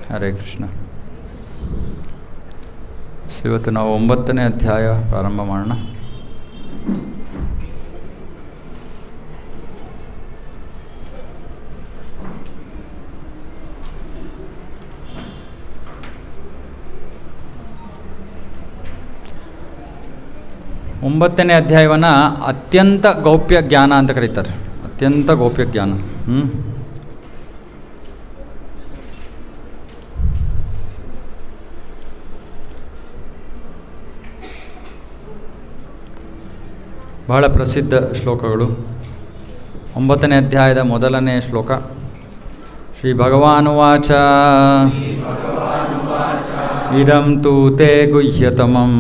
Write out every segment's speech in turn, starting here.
ಹರೇ ಕೃಷ್ಣ. ಇವತ್ತು ನಾವು 9ನೇ ಅಧ್ಯಾಯ ಪ್ರಾರಂಭ ಮಾಡೋಣ. ಒಂಬತ್ತನೇ ಅಧ್ಯಾಯವನ್ನು ಅತ್ಯಂತ ಗೌಪ್ಯ ಜ್ಞಾನ ಅಂತ ಕರೀತಾರೆ. ಅತ್ಯಂತ ಗೌಪ್ಯ ಜ್ಞಾನ. ಬಹಳ ಪ್ರಸಿದ್ಧ ಶ್ಲೋಕಗಳು. 9ನೇ ಅಧ್ಯಾಯದ ಮೊದಲನೇ ಶ್ಲೋಕ. ಶ್ರೀ ಭಗವಾನುವಾಚ ಇದಂ ತು ತೇ ಗುಹ್ಯತಮಂ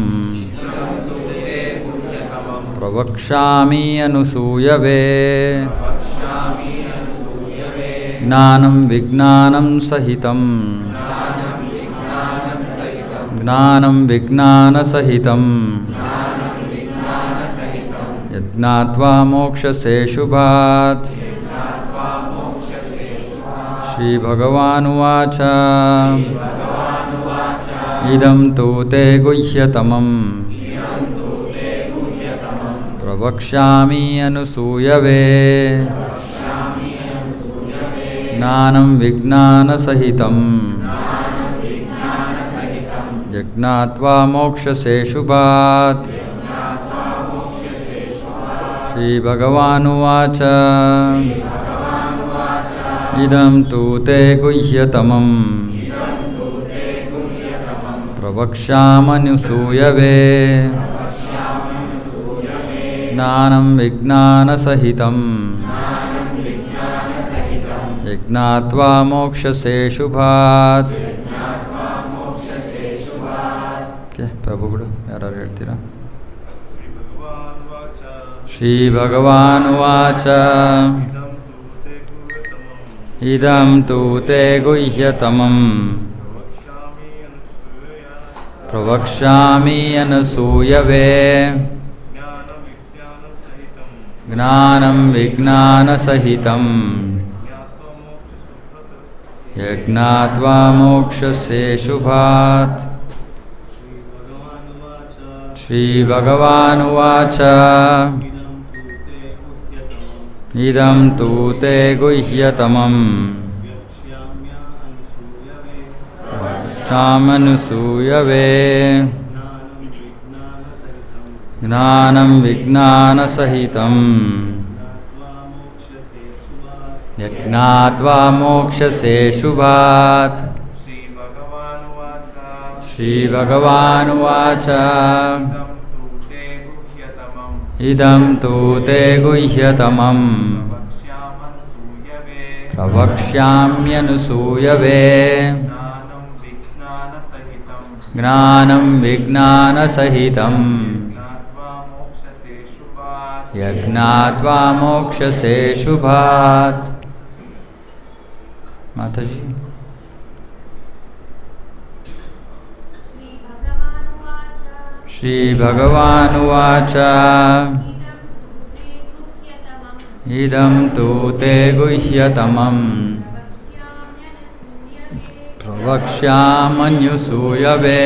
ಪ್ರವಕ್ಷ್ಯಾಮಿ ಅನುಸೂಯವೇ ಜ್ಞಾನಂ ವಿಜ್ಞಾನಂ ಸಹಿತಂ ಜ್ಞಾನಂ ವಿಜ್ಞಾನ ಸಹಿತಂ ಯಜ್ಞಾತ್ವಾ ಮೋಕ್ಷಸೇ ಶುಭಾತ್. ಶ್ರೀ ಭಗವಾನುವಾಚ ಇದಂ ತು ತೇ ಗುಹ್ಯತಮಂ ಪ್ರವಕ್ಷ್ಯಾಮಿ ಅನುಸೂಯವೇ ಜ್ಞಾನಂ ವಿಜ್ಞಾನ ಸಹಿತಂ ಯಜ್ಞಾತ್ವಾ ಮೋಕ್ಷಸೇ ಶುಭಾತ್. ಶ್ರೀ ಭಗವಾನುವಾಚ ಇದಂ ತು ತೇ ಗುಹ್ಯತಮಂ ಪ್ರವಕ್ಷ್ಯಾಮನುಸೂಯವೇ ಜ್ಞಾನಂ ವಿಜ್ಞಾನ ಸಹಿತಂ ಯಜ್ಞಾತ್ವಾ ಮೋಕ್ಷಸೇ ಶುಭಾತ್. ಪ್ರಭುಗಳು ಯಾರು ಹೇಳ್ತೀರಾ? ಶ್ರೀ ಭಗವಾನುವಾಚ ಇದಂ ತು ತೇ ಗುಹ್ಯತಮಂ ಪ್ರವಕ್ಷ್ಯಾಮಿ ಅನಸೂಯವೇ ಜ್ಞಾನಂ ವಿಜ್ಞಾನ ಸಹಿತಂ ಯಜ್ಞಾತ್ವಾ ಮೋಕ್ಷಸೇ ಶುಭಾತ್. ಶ್ರೀ ಭಗವಾನುವಾಚ ಇದಂ ತು ತೇ ಗುಹ್ಯತಮಂ ಪ್ರವಕ್ಷ್ಯಾಮನುಸೂಯವೇ ಜ್ಞಾನಂ ವಿಜ್ಞಾನ ಸಹಿತಂ ಯಜ್ಞಾತ್ವಾ ಮೋಕ್ಷಸೇ ಶುಭಾತ್. ಶ್ರೀ ಭಗವಾನುವಾಚ ಇದಂ ತು ತೇ ಗುಹ್ಯತಮಂ ಪ್ರವಕ್ಷ್ಯಾಮ್ಯನುಸೂಯವೇ ಜ್ಞಾನಂ ವಿಜ್ಞಾನ ಸಹಿತಂ ಯಜ್ಞಾತ್ವಾ ಮೋಕ್ಷಸೇ ಶುಭಾತ್. ಮಾತಾಜಿ. ಶ್ರೀ ಭಗವಾನುವಾಚ ಇದಂ ತು ತೇ ಗುಹ್ಯತಮಂ ಪ್ರವಕ್ಷ್ಯಾಮನ್ಯುಸೂಯವೇ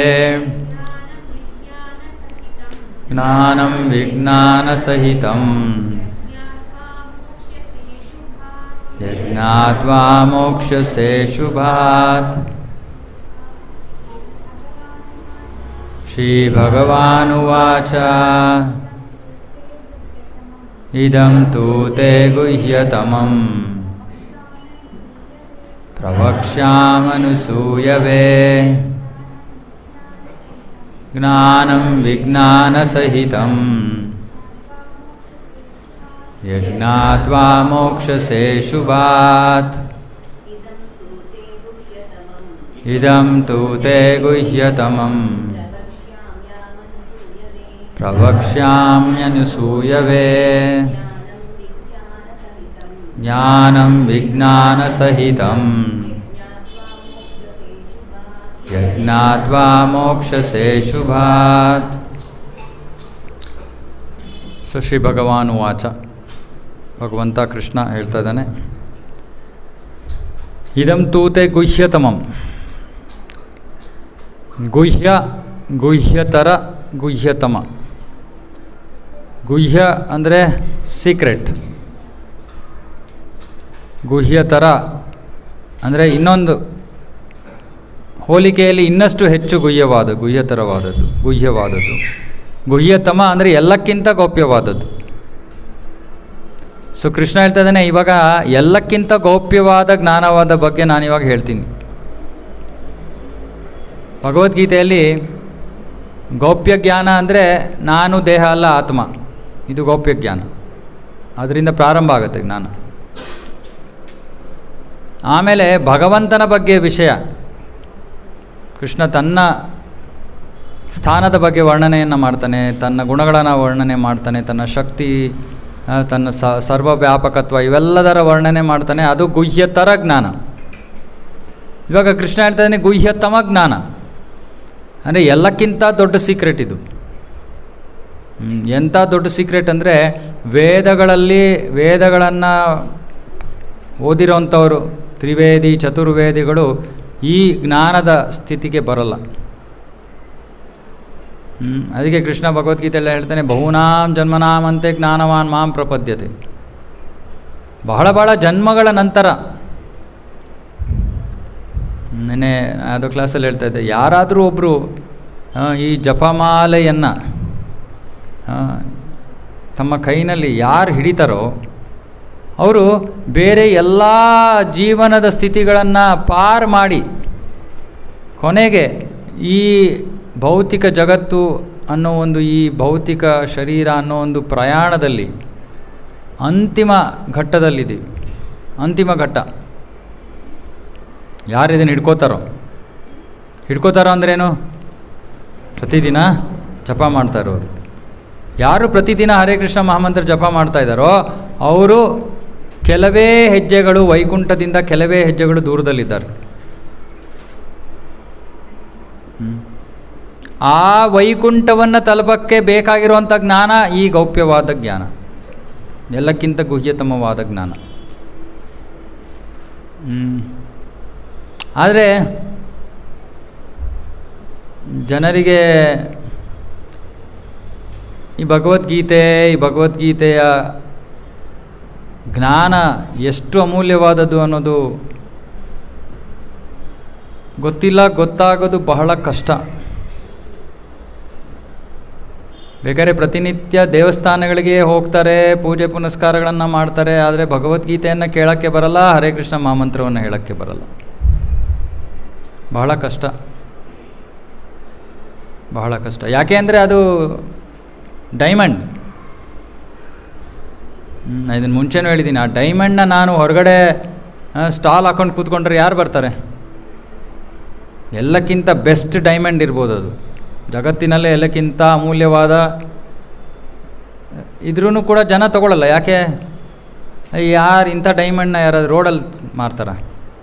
ಜ್ಞಾನಂ ವಿಜ್ಞಾನ ಸಹಿತಂ ಯಜ್ಞಾತ್ವಾ ಮೋಕ್ಷಸೇ ಶುಭಾತ್. ಶ್ರೀ ಭಗವಾನುವಾಚ ಇದಂ ತು ತೇ ಗುಹ್ಯತಮಂ ಪ್ರವಕ್ಷ್ಯಾಮನುಸೂಯವೇ ಜ್ಞಾನಂ ವಿಜ್ಞಾನ ಸಹಿತಂ ಯಜ್ಞಾತ್ವಾ ಮೋಕ್ಷಸೇ ಶುಭಾತ್. ಇದಂ ತು ತೇ ಗುಹ್ಯತಮಂ ಪ್ರವಕ್ಷ್ಯಾಮ್ಯನುಸೂಯವೇ ಜ್ಞಾನಂ ವಿಜ್ಞಾನ ಸಹಿತಂ ಯಜ್ಞಾತ್ವಾ ಮೋಕ್ಷಸೇ ಶುಭಾತ್. ಶ್ರೀ ಭಗವಾನುವಾಚ. ಭಗವಂತ ಕೃಷ್ಣ ಹೇಳ್ತಾ ಇದ್ದಾನೆ, ಇದಂ ತೂತೆ ಗುಹ್ಯತಮಂ. ಗುಹ್ಯ, ಗುಹ್ಯತರ, ಗುಹ್ಯತಮ. ಗುಹ್ಯ ಅಂದರೆ ಸೀಕ್ರೆಟ್, ಗುಹ್ಯತರ ಅಂದರೆ ಇನ್ನೊಂದು ಹೋಲಿಕೆಯಲ್ಲಿ ಇನ್ನಷ್ಟು ಹೆಚ್ಚು ಗುಹ್ಯತರವಾದದ್ದು, ಗುಹ್ಯವಾದದ್ದು. ಗುಹ್ಯತಮ ಅಂದರೆ ಎಲ್ಲಕ್ಕಿಂತ ಗೌಪ್ಯವಾದದ್ದು. ಸೊ ಕೃಷ್ಣ ಹೇಳ್ತಾ ಇದ್ದಾನೆ, ಇವಾಗ ಎಲ್ಲಕ್ಕಿಂತ ಗೌಪ್ಯವಾದ ಜ್ಞಾನವಾದ ಬಗ್ಗೆ ನಾನಿವಾಗ ಹೇಳ್ತೀನಿ. ಭಗವದ್ಗೀತೆಯಲ್ಲಿ ಗೌಪ್ಯ ಜ್ಞಾನ ಅಂದರೆ ನಾನು ದೇಹ ಅಲ್ಲ ಆತ್ಮ, ಇದು ಗೌಪ್ಯ ಜ್ಞಾನ. ಅದರಿಂದ ಪ್ರಾರಂಭ ಆಗುತ್ತೆ ಜ್ಞಾನ. ಆಮೇಲೆ ಭಗವಂತನ ಬಗ್ಗೆ ವಿಷಯ, ಕೃಷ್ಣ ತನ್ನ ಸ್ಥಾನದ ಬಗ್ಗೆ ವರ್ಣನೆಯನ್ನು ಮಾಡ್ತಾನೆ, ತನ್ನ ಗುಣಗಳನ್ನು ವರ್ಣನೆ ಮಾಡ್ತಾನೆ, ತನ್ನ ಶಕ್ತಿ, ತನ್ನ ಸರ್ವವ್ಯಾಪಕತ್ವ ಇವೆಲ್ಲದರ ವರ್ಣನೆ ಮಾಡ್ತಾನೆ. ಅದು ಗುಹ್ಯತರ ಜ್ಞಾನ. ಇವಾಗ ಕೃಷ್ಣ ಹೇಳ್ತಾ ಇದ್ದಾನೆ ಗುಹ್ಯತಮ ಜ್ಞಾನ ಅಂದರೆ ಎಲ್ಲಕ್ಕಿಂತ ದೊಡ್ಡ ಸೀಕ್ರೆಟ್ ಇದು. ಎಂಥ ದೊಡ್ಡ ಸೀಕ್ರೆಟ್ ಅಂದರೆ ವೇದಗಳನ್ನು ಓದಿರೋಂಥವರು, ತ್ರಿವೇದಿ ಚತುರ್ವೇದಿಗಳು ಈ ಜ್ಞಾನದ ಸ್ಥಿತಿಗೆ ಬರಲ್ಲ. ಅದಕ್ಕೆ ಕೃಷ್ಣ ಭಗವದ್ಗೀತೆಯಲ್ಲಿ ಹೇಳ್ತಾನೆ, ಬಹೂನಾಂ ಜನ್ಮನಾಮಂತೆ ಜ್ಞಾನವಾನ್ ಮಾಂ ಪ್ರಪದ್ಯತೆ. ಬಹಳ ಜನ್ಮಗಳ ನಂತರ, ನೆನ್ನೆ ಅದು ಕ್ಲಾಸಲ್ಲಿ ಹೇಳ್ತಾ ಇದ್ದೆ, ಯಾರಾದರೂ ಒಬ್ಬರು ಈ ಜಪಮಾಲೆಯನ್ನು ತಮ್ಮ ಕೈನಲ್ಲಿ ಯಾರು ಹಿಡಿತಾರೋ ಅವರು ಬೇರೆ ಎಲ್ಲ ಜೀವನದ ಸ್ಥಿತಿಗಳನ್ನು ಪಾರು ಮಾಡಿ ಕೊನೆಗೆ ಈ ಭೌತಿಕ ಜಗತ್ತು ಅನ್ನೋ ಒಂದು, ಈ ಭೌತಿಕ ಶರೀರ ಅನ್ನೋ ಒಂದು ಪ್ರಯಾಣದಲ್ಲಿ ಅಂತಿಮ ಘಟ್ಟದಲ್ಲಿದ್ದೀವಿ. ಅಂತಿಮ ಘಟ್ಟ. ಯಾರು ಇದನ್ನು ಹಿಡ್ಕೋತಾರೋ ಅಂದ್ರೇನು? ಪ್ರತಿದಿನ ಜಪ ಮಾಡ್ತಾ ಇರೋರು. ಯಾರು ಪ್ರತಿದಿನ ಹರೇ ಕೃಷ್ಣ ಮಹಾಮಂತ್ರ ಜಪ ಮಾಡ್ತಾ ಇದ್ದಾರೋ ಅವರು ಕೆಲವೇ ಹೆಜ್ಜೆಗಳು, ವೈಕುಂಠದಿಂದ ಕೆಲವೇ ಹೆಜ್ಜೆಗಳು ದೂರದಲ್ಲಿದ್ದಾರೆ. ಆ ವೈಕುಂಠವನ್ನು ತಲುಪಕ್ಕೆ ಬೇಕಾಗಿರುವಂಥ ಜ್ಞಾನ ಈ ಗೌಪ್ಯವಾದ ಜ್ಞಾನ, ಎಲ್ಲಕ್ಕಿಂತ ಗುಹ್ಯತಮವಾದ ಜ್ಞಾನ. ಆದರೆ ಜನರಿಗೆ ಈ ಭಗವದ್ಗೀತೆಯ ಜ್ಞಾನ ಎಷ್ಟು ಅಮೂಲ್ಯವಾದದ್ದು ಅನ್ನೋದು ಗೊತ್ತಾಗೋದು ಬಹಳ ಕಷ್ಟ. ಬೇಕಾದ್ರೆ ಪ್ರತಿನಿತ್ಯ ದೇವಸ್ಥಾನಗಳಿಗೆ ಹೋಗ್ತಾರೆ, ಪೂಜೆ ಪುನಸ್ಕಾರಗಳನ್ನು ಮಾಡ್ತಾರೆ, ಆದರೆ ಭಗವದ್ಗೀತೆಯನ್ನು ಕೇಳೋಕ್ಕೆ ಬರಲ್ಲ, ಹರೇ ಕೃಷ್ಣ ಮಹಾಮಂತ್ರವನ್ನು ಹೇಳೋಕ್ಕೆ ಬರಲ್ಲ. ಬಹಳ ಕಷ್ಟ. ಯಾಕೆ ಅಂದರೆ ಅದು ಡೈಮಂಡ್. ಇದನ್ನು ಮುಂಚೆನೂ ಹೇಳಿದ್ದೀನಿ, ಆ ಡೈಮಂಡ್ನ ನಾನು ಹೊರಗಡೆ ಸ್ಟಾಲ್ ಹಾಕೊಂಡು ಕೂತ್ಕೊಂಡ್ರೆ ಯಾರು ಬರ್ತಾರೆ? ಎಲ್ಲಕ್ಕಿಂತ ಬೆಸ್ಟ್ ಡೈಮಂಡ್ ಇರ್ಬೋದು ಅದು, ಜಗತ್ತಿನಲ್ಲೇ ಎಲ್ಲಕ್ಕಿಂತ ಅಮೂಲ್ಯವಾದ ಇದ್ರೂ ಕೂಡ ಜನ ತಗೊಳ್ಳಲ್ಲ. ಯಾಕೆ? ಯಾರು ಇಂಥ ಡೈಮಂಡ್ನ ಯಾರಾದ್ರು ರೋಡಲ್ಲಿ ಮಾರ್ತಾರ?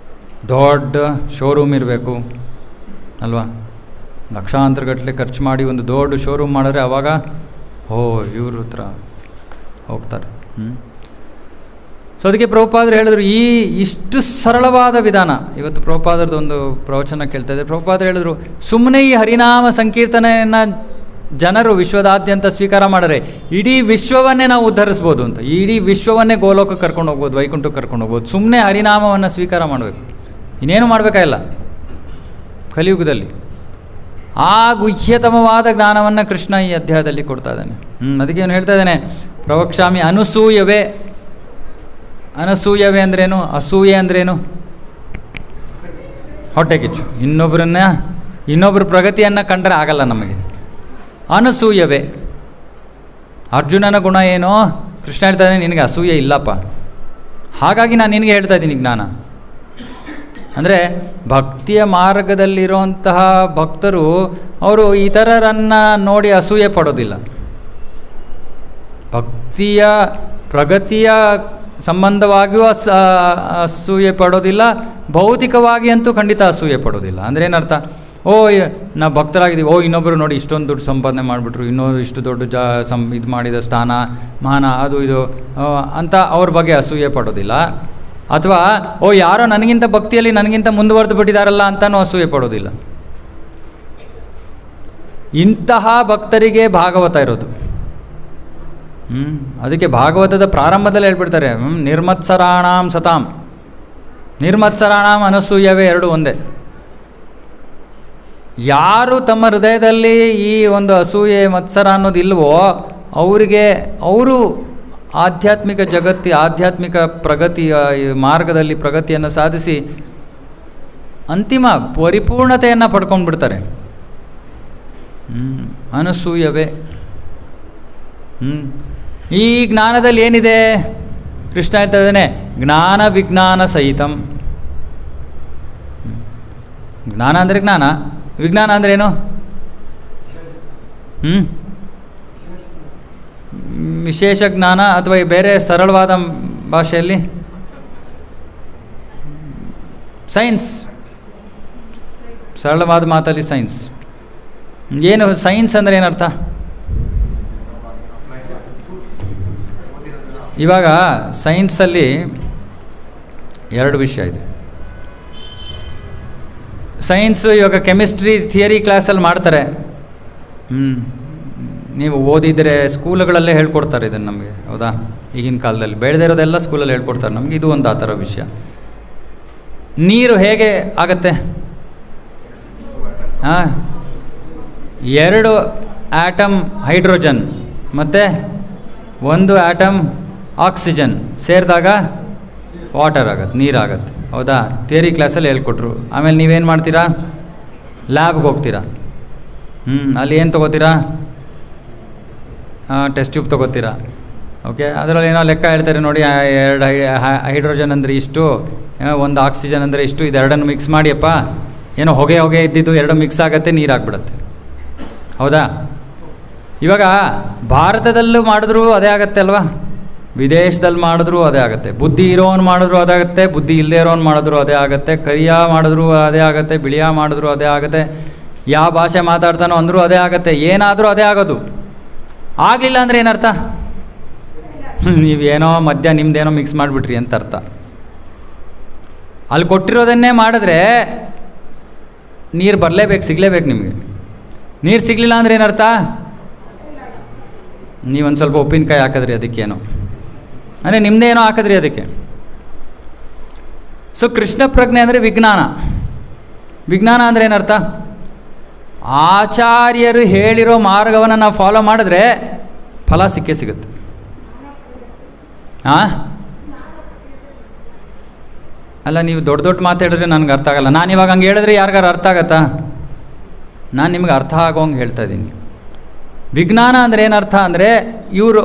ದೊಡ್ಡ ಶೋರೂಮ್ ಇರಬೇಕು ಅಲ್ವಾ? ಲಕ್ಷಾಂತರಗಟ್ಟಲೆ ಖರ್ಚು ಮಾಡಿ ಒಂದು ದೊಡ್ಡ ಶೋರೂಮ್ ಮಾಡಿದ್ರೆ ಆವಾಗ ಇವ್ರ ಹತ್ರ ಹೋಗ್ತಾರೆ. ಸೊ ಅದಕ್ಕೆ ಪ್ರಭುಪಾದರು ಹೇಳಿದ್ರು, ಇಷ್ಟು ಸರಳವಾದ ವಿಧಾನ. ಇವತ್ತು ಪ್ರಭುಪಾದರದ್ದು ಒಂದು ಪ್ರವಚನ ಕೇಳ್ತಾ ಇದ್ದಾರೆ. ಪ್ರಭುಪಾದರು ಹೇಳಿದ್ರು, ಸುಮ್ಮನೆ ಈ ಹರಿನಾಮ ಸಂಕೀರ್ತನೆಯನ್ನು ಜನರು ವಿಶ್ವದಾದ್ಯಂತ ಸ್ವೀಕಾರ ಮಾಡಿದ್ರೆ ಇಡೀ ವಿಶ್ವವನ್ನೇ ನಾವು ಉದ್ಧರಿಸ್ಬೋದು ಅಂತ. ಇಡೀ ವಿಶ್ವವನ್ನೇ ಗೋಲೋಕಕ್ಕೆ ಕರ್ಕೊಂಡು ಹೋಗ್ಬೋದು, ವೈಕುಂಠಕ್ಕೆ ಕರ್ಕೊಂಡು ಹೋಗ್ಬೋದು. ಸುಮ್ಮನೆ ಹರಿನಾಮವನ್ನು ಸ್ವೀಕಾರ ಮಾಡಬೇಕು, ಇನ್ನೇನು ಮಾಡಬೇಕಾಗಿಲ್ಲ ಕಲಿಯುಗದಲ್ಲಿ. ಆ ಗುಹ್ಯತಮವಾದ ಜ್ಞಾನವನ್ನು ಕೃಷ್ಣ ಈ ಅಧ್ಯಾಯದಲ್ಲಿ ಕೊಡ್ತಾ ಇದ್ದಾನೆ. ಅದಕ್ಕೆ ಏನು ಹೇಳ್ತಾ ಇದ್ದಾನೆ, ಪ್ರವಕ್ಷ್ಯಾಮಿ ಅನಸೂಯವೇ. ಅನಸೂಯವೇ ಅಂದ್ರೇನು? ಅಸೂಯೆ ಅಂದ್ರೇನು? ಹೊಟ್ಟೆ ಕಿಚ್ಚು. ಇನ್ನೊಬ್ಬರ ಪ್ರಗತಿಯನ್ನು ಕಂಡ್ರೆ ಆಗಲ್ಲ ನಮಗೆ. ಅನಸೂಯವೇ. ಅರ್ಜುನನ ಗುಣ ಏನೋ ಕೃಷ್ಣ ಹೇಳ್ತಾ ಇದ್ದಾನೆ, ನಿನಗೆ ಅಸೂಯೆ ಇಲ್ಲಪ್ಪ, ಹಾಗಾಗಿ ನಾನು ನಿನಗೆ ಹೇಳ್ತಾ ಇದ್ದೀನಿ ಜ್ಞಾನ. ಅಂದರೆ ಭಕ್ತಿಯ ಮಾರ್ಗದಲ್ಲಿರುವಂತಹ ಭಕ್ತರು ಅವರು ಇತರರನ್ನು ನೋಡಿ ಅಸೂಯೆ ಪಡೋದಿಲ್ಲ. ಭಕ್ತಿಯ ಪ್ರಗತಿಯ ಸಂಬಂಧವಾಗಿಯೂ ಅಸೂಯೆ ಪಡೋದಿಲ್ಲ, ಭೌತಿಕವಾಗಿ ಅಂತೂ ಖಂಡಿತ ಅಸೂಯೆ ಪಡೋದಿಲ್ಲ. ಅಂದರೆ ಏನರ್ಥ? ನಾವು ಭಕ್ತರಾಗಿದ್ದೀವಿ, ಇನ್ನೊಬ್ಬರು ನೋಡಿ ಇಷ್ಟೊಂದು ದುಡ್ಡು ಸಂಪಾದನೆ ಮಾಡಿಬಿಟ್ರು, ಇನ್ನೊಂದು ಇಷ್ಟು ದೊಡ್ಡ ಇದು ಮಾಡಿದ ಸ್ಥಾನ ಮಾನ ಅದು ಇದು ಅಂತ ಅವ್ರ ಬಗ್ಗೆ ಅಸೂಯೆ ಪಡೋದಿಲ್ಲ. ಅಥವಾ ಯಾರೋ ನನಗಿಂತ ಭಕ್ತಿಯಲ್ಲಿ ನನಗಿಂತ ಮುಂದುವರೆದು ಬಿಟ್ಟಿದ್ದಾರಲ್ಲ ಅಂತಲೂ ಅಸೂಯೆ ಪಡೋದಿಲ್ಲ. ಇಂತಹ ಭಕ್ತರಿಗೆ ಭಾಗವತ ಇರೋದು. ಅದಕ್ಕೆ ಭಾಗವತದ ಪ್ರಾರಂಭದಲ್ಲಿ ಹೇಳ್ಬಿಡ್ತಾರೆ, ನಿರ್ಮತ್ಸರಾಣಾಂ ಸತಾಂ. ನಿರ್ಮತ್ಸರಾಣಾಂ ಅನಸೂಯವೇ ಎರಡು ಒಂದೇ. ಯಾರು ತಮ್ಮ ಹೃದಯದಲ್ಲಿ ಈ ಒಂದು ಅಸೂಯೆ ಮತ್ಸರ ಅನ್ನೋದಿಲ್ವೋ ಅವರಿಗೆ ಅವರು ಆಧ್ಯಾತ್ಮಿಕ ಆಧ್ಯಾತ್ಮಿಕ ಪ್ರಗತಿಯ ಮಾರ್ಗದಲ್ಲಿ ಪ್ರಗತಿಯನ್ನು ಸಾಧಿಸಿ ಅಂತಿಮ ಪರಿಪೂರ್ಣತೆಯನ್ನು ಪಡ್ಕೊಂಡ್ಬಿಡ್ತಾರೆ. ಅನಸೂಯವೇ. ಈ ಜ್ಞಾನದಲ್ಲಿ ಏನಿದೆ? ಕೃಷ್ಣ ಹೇಳ್ತಾ ಇದ್ದಾನೆ, ಜ್ಞಾನ ವಿಜ್ಞಾನ ಸಹಿತಂ. ಜ್ಞಾನ ಅಂದರೆ ಜ್ಞಾನ, ವಿಜ್ಞಾನ ಅಂದರೆ ಏನು? ವಿಶೇಷ ಜ್ಞಾನ, ಅಥವಾ ಬೇರೆ ಸರಳವಾದ ಭಾಷೆಯಲ್ಲಿ ಸೈನ್ಸ್. ಸರಳವಾದ ಮಾತಲ್ಲಿ ಸೈನ್ಸ್. ಏನು ಸೈನ್ಸ್ ಅಂದರೆ ಏನರ್ಥ? ಇವಾಗ ಸೈನ್ಸಲ್ಲಿ ಎರಡು ವಿಷಯ ಇದೆ. ಸೈನ್ಸು ಇವಾಗ ಕೆಮಿಸ್ಟ್ರಿ ಥಿಯರಿ ಕ್ಲಾಸಲ್ಲಿ ಮಾಡ್ತಾರೆ. ನೀವು ಓದಿದರೆ ಸ್ಕೂಲುಗಳಲ್ಲೇ ಹೇಳ್ಕೊಡ್ತಾರೆ ಇದನ್ನು ನಮಗೆ, ಹೌದಾ? ಈಗಿನ ಕಾಲದಲ್ಲಿ ಬೇಡದೇ ಇರೋದೆಲ್ಲ ಸ್ಕೂಲಲ್ಲಿ ಹೇಳ್ಕೊಡ್ತಾರೆ ನಮಗೆ. ಇದು ಒಂದು ಆ ಥರ ವಿಷಯ. ನೀರು ಹೇಗೆ ಆಗತ್ತೆ? ಎರಡು ಆಟಮ್ ಹೈಡ್ರೋಜನ್ ಮತ್ತು ಒಂದು ಆಟಮ್ ಆಕ್ಸಿಜನ್ ಸೇರಿದಾಗ ವಾಟರ್ ಆಗತ್ತೆ, ನೀರಾಗತ್ತೆ, ಹೌದಾ? ಥಿಯರಿ ಕ್ಲಾಸಲ್ಲಿ ಹೇಳ್ಕೊಟ್ರು. ಆಮೇಲೆ ನೀವೇನು ಮಾಡ್ತೀರಾ? ಲ್ಯಾಬ್ಗೆ ಹೋಗ್ತೀರಾ. ಅಲ್ಲಿ ಏನು ತೊಗೋತೀರಾ? ಟೆಸ್ಟ್ ಟ್ಯೂಬ್ ತೊಗೋತೀರಾ. ಓಕೆ, ಅದರಲ್ಲಿ ಏನೋ ಲೆಕ್ಕ ಹೇಳ್ತಾರೆ ನೋಡಿ, ಎರಡು ಹೈಡ್ರೋಜನ್ ಅಂದರೆ ಇಷ್ಟು, ಒಂದು ಆಕ್ಸಿಜನ್ ಅಂದರೆ ಇಷ್ಟು, ಇದೆರಡನ್ನು ಮಿಕ್ಸ್ ಮಾಡಿಯಪ್ಪ, ಏನೋ ಹೊಗೆ ಇದ್ದಿದ್ದು ಎರಡು ಮಿಕ್ಸ್ ಆಗುತ್ತೆ, ನೀರಾಗ್ಬಿಡತ್ತೆ, ಹೌದಾ? ಇವಾಗ ಭಾರತದಲ್ಲೂ ಮಾಡಿದ್ರೂ ಅದೇ ಆಗತ್ತೆ ಅಲ್ವಾ? ವಿದೇಶದಲ್ಲಿ ಮಾಡಿದ್ರೂ ಅದೇ ಆಗುತ್ತೆ. ಬುದ್ಧಿ ಇರೋನು ಮಾಡಿದ್ರು ಅದೇ ಆಗುತ್ತೆ, ಬುದ್ಧಿ ಇಲ್ಲದೇ ಇರೋನು ಮಾಡಿದ್ರು ಅದೇ ಆಗುತ್ತೆ. ಕರಿಯ ಮಾಡಿದ್ರು ಅದೇ ಆಗುತ್ತೆ, ಬಿಳಿಯ ಮಾಡಿದ್ರು ಅದೇ ಆಗುತ್ತೆ, ಯಾವ ಭಾಷೆ ಮಾತಾಡ್ತಾನೋ ಅಂದರೂ ಅದೇ ಆಗುತ್ತೆ. ಏನಾದರೂ ಅದೇ ಆಗೋದು. ಆಗಲಿಲ್ಲ ಅಂದರೆ ಏನರ್ಥ? ನೀವೇನೋ ಮಧ್ಯ ನಿಮ್ಮದೇನೋ ಮಿಕ್ಸ್ ಮಾಡಿಬಿಟ್ರಿ ಅಂತ ಅರ್ಥ. ಅಲ್ಲಿ ಕೊಟ್ಟಿರೋದನ್ನೇ ಮಾಡಿದ್ರೆ ನೀರು ಬರಲೇಬೇಕು, ಸಿಗಲೇಬೇಕು ನಿಮಗೆ. ನೀರು ಸಿಗಲಿಲ್ಲ ಅಂದರೆ ಏನರ್ಥ? ನೀವೊಂದು ಸ್ವಲ್ಪ ಉಪ್ಪಿನಕಾಯಿ ಹಾಕಿದ್ರಿ ಅದಕ್ಕೇನೋ, ಅಂದರೆ ನಿಮ್ಮದೇನೋ ಹಾಕಿದ್ರಿ ಅದಕ್ಕೆ. ಸೊ ಕೃಷ್ಣ ಪ್ರಜ್ಞೆ ಅಂದರೆ ವಿಜ್ಞಾನ. ವಿಜ್ಞಾನ ಅಂದರೆ ಏನರ್ಥ? ಆಚಾರ್ಯರು ಹೇಳಿರೋ ಮಾರ್ಗವನ್ನು ನಾವು ಫಾಲೋ ಮಾಡಿದ್ರೆ ಫಲ ಸಿಕ್ಕೇ ಸಿಗುತ್ತೆ. ಅಲ್ಲ, ನೀವು ದೊಡ್ಡ ದೊಡ್ಡ ಮಾತಾಡಿದ್ರೆ ನನಗೆ ಅರ್ಥ ಆಗಲ್ಲ. ನಾನು ಇವಾಗ ಹಂಗೆ ಹೇಳಿದ್ರೆ ಯಾರಿಗಾರು ಅರ್ಥ ಆಗತ್ತಾ? ನಾನು ನಿಮ್ಗೆ ಅರ್ಥ ಆಗೋಂಗೆ ಹೇಳ್ತಾ ಇದ್ದೀನಿ. ವಿಜ್ಞಾನ ಅಂದರೆ ಏನರ್ಥ ಅಂದರೆ, ಇವರು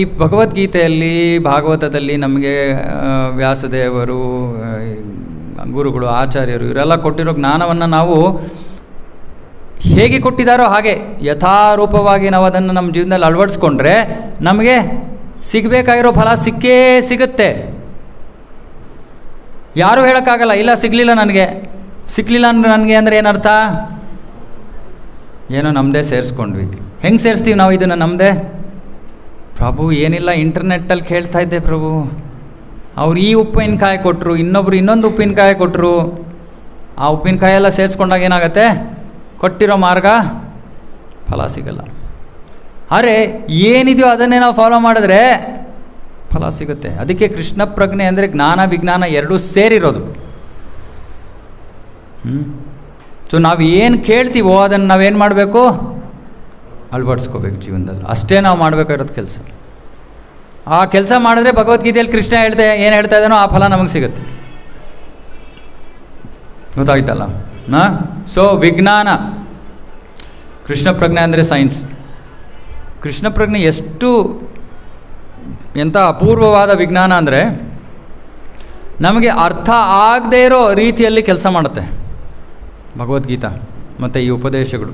ಈ ಭಗವದ್ಗೀತೆಯಲ್ಲಿ ಭಾಗವತದಲ್ಲಿ ನಮಗೆ ವ್ಯಾಸದೇವರು, ಗುರುಗಳು, ಆಚಾರ್ಯರು ಇವರೆಲ್ಲ ಕೊಟ್ಟಿರೋ ಜ್ಞಾನವನ್ನು ನಾವು ಹೇಗೆ ಕೊಟ್ಟಿದ್ದಾರೋ ಹಾಗೆ ಯಥಾರೂಪವಾಗಿ ನಾವು ಅದನ್ನು ನಮ್ಮ ಜೀವನದಲ್ಲಿ ಅಳವಡಿಸ್ಕೊಂಡ್ರೆ ನಮಗೆ ಸಿಗಬೇಕಾಗಿರೋ ಫಲ ಸಿಕ್ಕೇ ಸಿಗುತ್ತೆ. ಯಾರೂ ಹೇಳೋಕ್ಕಾಗಲ್ಲ, ಇಲ್ಲ ಸಿಗಲಿಲ್ಲ ನನಗೆ, ಸಿಕ್ಕಲಿಲ್ಲ ಅಂದರೆ ನನಗೆ ಅಂದರೆ ಏನರ್ಥ? ಏನೋ ನಮ್ಮದೇ ಸೇರಿಸ್ಕೊಂಡ್ವಿ. ಹೆಂಗೆ ಸೇರಿಸ್ತೀವಿ ನಾವು ಇದನ್ನು ನಮ್ಮದೇ? ಪ್ರಭು ಏನಿಲ್ಲ, ಇಂಟರ್ನೆಟ್ಟಲ್ಲಿ ಕೇಳ್ತಾ ಇದ್ದೆ ಪ್ರಭು, ಅವ್ರು ಈ ಉಪ್ಪಿನಕಾಯಿ ಕೊಟ್ಟರು, ಇನ್ನೊಬ್ಬರು ಇನ್ನೊಂದು ಉಪ್ಪಿನಕಾಯಿ ಕೊಟ್ಟರು. ಆ ಉಪ್ಪಿನಕಾಯಿ ಎಲ್ಲ ಸೇರಿಸ್ಕೊಂಡಾಗ ಏನಾಗುತ್ತೆ? ಕೊಟ್ಟಿರೋ ಮಾರ್ಗ ಫಲ ಸಿಗಲ್ಲ. ಆದರೆ ಏನಿದೆಯೋ ಅದನ್ನೇ ನಾವು ಫಾಲೋ ಮಾಡಿದ್ರೆ ಫಲ ಸಿಗುತ್ತೆ. ಅದಕ್ಕೆ ಕೃಷ್ಣ ಪ್ರಜ್ಞೆ ಅಂದರೆ ಜ್ಞಾನ ವಿಜ್ಞಾನ ಎರಡೂ ಸೇರಿರೋದು. ಸೊ ನಾವು ಏನು ಕೇಳ್ತೀವೋ ಅದನ್ನು ನಾವೇನು ಮಾಡಬೇಕು? ಅಳವಡಿಸ್ಕೋಬೇಕು ಜೀವನದಲ್ಲಿ. ಅಷ್ಟೇ ನಾವು ಮಾಡಬೇಕಾಗಿರೋದು ಕೆಲಸ. ಆ ಕೆಲಸ ಮಾಡಿದ್ರೆ ಭಗವದ್ಗೀತೆಯಲ್ಲಿ ಕೃಷ್ಣ ಏನು ಹೇಳ್ತಾ ಇದ್ದಾನೋ ಆ ಫಲ ನಮಗೆ ಸಿಗುತ್ತೆ. ಗೊತ್ತಾಯ್ತಲ್ಲ? ಸೊ ವಿಜ್ಞಾನ, ಕೃಷ್ಣ ಪ್ರಜ್ಞೆ ಅಂದರೆ ಸೈನ್ಸ್. ಕೃಷ್ಣ ಪ್ರಜ್ಞೆ ಎಷ್ಟು ಎಂಥ ಅಪೂರ್ವವಾದ ವಿಜ್ಞಾನ ಅಂದರೆ ನಮಗೆ ಅರ್ಥ ಆಗದೇ ಇರೋ ರೀತಿಯಲ್ಲಿ ಕೆಲಸ ಮಾಡುತ್ತೆ ಭಗವದ್ಗೀತಾ ಮತ್ತು ಈ ಉಪದೇಶಗಳು.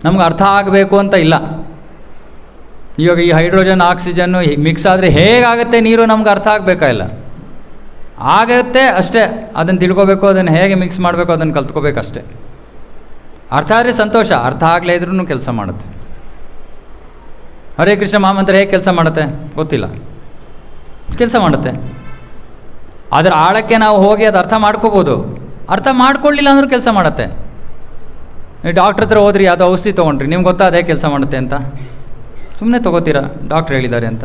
ನಮ್ಗೆ ಅರ್ಥ ಆಗಬೇಕು ಅಂತ ಇಲ್ಲ. ಇವಾಗ ಈ ಹೈಡ್ರೋಜನ್ ಆಕ್ಸಿಜನ್ನು ಮಿಕ್ಸ್ ಆದರೆ ಹೇಗಾಗುತ್ತೆ ನೀರು ನಮ್ಗೆ ಅರ್ಥ ಆಗಬೇಕಾಗಿಲ್ಲ, ಆಗುತ್ತೆ ಅಷ್ಟೇ. ಅದನ್ನು ತಿಳ್ಕೊಬೇಕು, ಅದನ್ನು ಹೇಗೆ ಮಿಕ್ಸ್ ಮಾಡಬೇಕು ಅದನ್ನು ಕಲ್ತ್ಕೋಬೇಕಷ್ಟೆ. ಅರ್ಥ ಆದರೆ ಸಂತೋಷ, ಅರ್ಥ ಆಗಲೇ ಇದ್ರೂ ಕೆಲಸ ಮಾಡುತ್ತೆ. ಹರೇ ಕೃಷ್ಣ ಮಹಾಮಂತ್ರ ಹೇಗೆ ಕೆಲಸ ಮಾಡುತ್ತೆ ಗೊತ್ತಿಲ್ಲ, ಕೆಲಸ ಮಾಡುತ್ತೆ. ಅದರ ಆಳಕ್ಕೆ ನಾವು ಹೋಗಿ ಅದು ಅರ್ಥ ಮಾಡ್ಕೋಬೋದು. ಅರ್ಥ ಮಾಡ್ಕೊಳ್ಳಿಲ್ಲ ಅಂದರೂ ಕೆಲಸ ಮಾಡುತ್ತೆ. ನೀವು ಡಾಕ್ಟ್ರ್ ಹತ್ರ ಹೋದ್ರಿ, ಯಾವುದೋ ಔಷಧಿ ತೊಗೊಂಡ್ರಿ, ನಿಮ್ಗೆ ಗೊತ್ತಾ ಅದೇ ಕೆಲಸ ಮಾಡುತ್ತೆ ಅಂತ? ಸುಮ್ಮನೆ ತೊಗೋತೀರಾ, ಡಾಕ್ಟ್ರ್ ಹೇಳಿದ್ದಾರೆ ಅಂತ,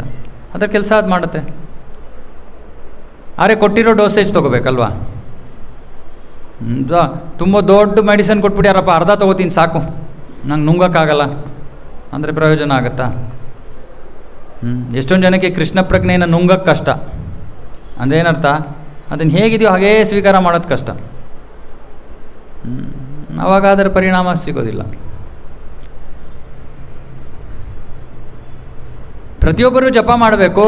ಅದರ ಕೆಲಸ ಅದು ಮಾಡುತ್ತೆ. ಆದರೆ ಕೊಟ್ಟಿರೋ ಡೋಸೇಜ್ ತೊಗೋಬೇಕಲ್ವಾ? ತುಂಬ ದೊಡ್ಡ ಮೆಡಿಸಿನ್ ಕೊಟ್ಬಿಟ್ಟು ಯಾರಪ್ಪ ಅರ್ಧ ತೊಗೋತೀನಿ ಸಾಕು, ನಂಗೆ ನುಂಗೋಕ್ಕಾಗಲ್ಲ ಅಂದರೆ ಪ್ರಯೋಜನ ಆಗುತ್ತಾ? ಎಷ್ಟೊಂದು ಜನಕ್ಕೆ ಕೃಷ್ಣ ಪ್ರಜ್ಞೆಯನ್ನು ನುಂಗಕ್ಕೆ ಕಷ್ಟ. ಅಂದರೆ ಏನರ್ಥ? ಅದನ್ನು ಹೇಗಿದೆಯೋ ಹಾಗೇ ಸ್ವೀಕಾರ ಮಾಡೋದು ಕಷ್ಟ. ಆವಾಗ ಅದರ ಪರಿಣಾಮ ಸಿಗೋದಿಲ್ಲ. ಪ್ರತಿಯೊಬ್ಬರೂ ಜಪ ಮಾಡಬೇಕು,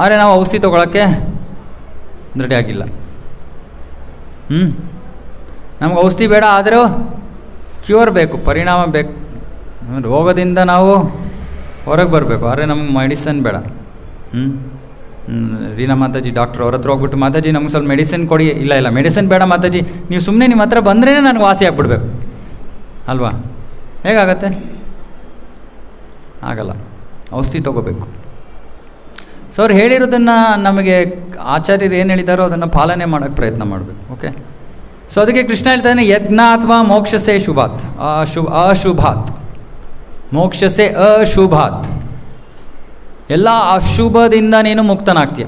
ಆದರೆ ನಾವು ಔಷಧಿ ತೊಗೊಳಕ್ಕೆ ರೆಡಿ ಆಗಿಲ್ಲ. ನಮ್ಗೆ ಔಷಧಿ ಬೇಡ, ಆದರೂ ಕ್ಯೂರ್ ಬೇಕು, ಪರಿಣಾಮ ಬೇಕು. ರೋಗದಿಂದ ನಾವು ಹೊರಗೆ ಬರಬೇಕು, ಆದರೆ ನಮ್ಗೆ ಮೆಡಿಸನ್ ಬೇಡ. ರೀನಾ ಮಾತಾಜಿ ಡಾಕ್ಟ್ರ್ ಅವ್ರ ಹತ್ರ ಹೋಗ್ಬಿಟ್ಟು, ಮಾತಾಜಿ ನಮ್ಗೆ ಸ್ವಲ್ಪ ಮೆಡಿಸಿನ್ ಕೊಡಿ. ಇಲ್ಲ ಮೆಡಿಸಿನ್ ಬೇಡ ಮಾತಾಜಿ, ನೀವು ಸುಮ್ಮನೆ ನಿಮ್ಮ ಹತ್ರ ಬಂದ್ರೇ ನನಗೆ ವಾಸಿ ಆಗಿಬಿಡ್ಬೇಕು ಅಲ್ವಾ? ಹೇಗಾಗತ್ತೆ? ಆಗಲ್ಲ. ಔಷಧಿ ತೊಗೋಬೇಕು. ಸೊ ಅವ್ರು ಹೇಳಿರೋದನ್ನು ನಮಗೆ ಆಚಾರ್ಯರು ಏನು ಹೇಳಿದಾರೋ ಅದನ್ನು ಪಾಲನೆ ಮಾಡೋಕ್ಕೆ ಪ್ರಯತ್ನ ಮಾಡಬೇಕು. ಓಕೆ, ಸೊ ಅದಕ್ಕೆ ಕೃಷ್ಣ ಹೇಳ್ತಾನೆ, ಯಜ್ಞ ಅಥವಾ ಮೋಕ್ಷಸೆ ಶುಭಾತ್ ಅಶುಭಾತ್, ಮೋಕ್ಷಸೆ ಅಶುಭಾತ್, ಎಲ್ಲ ಅಶುಭದಿಂದ ನೀನು ಮುಕ್ತನಾಗ್ತೀಯ.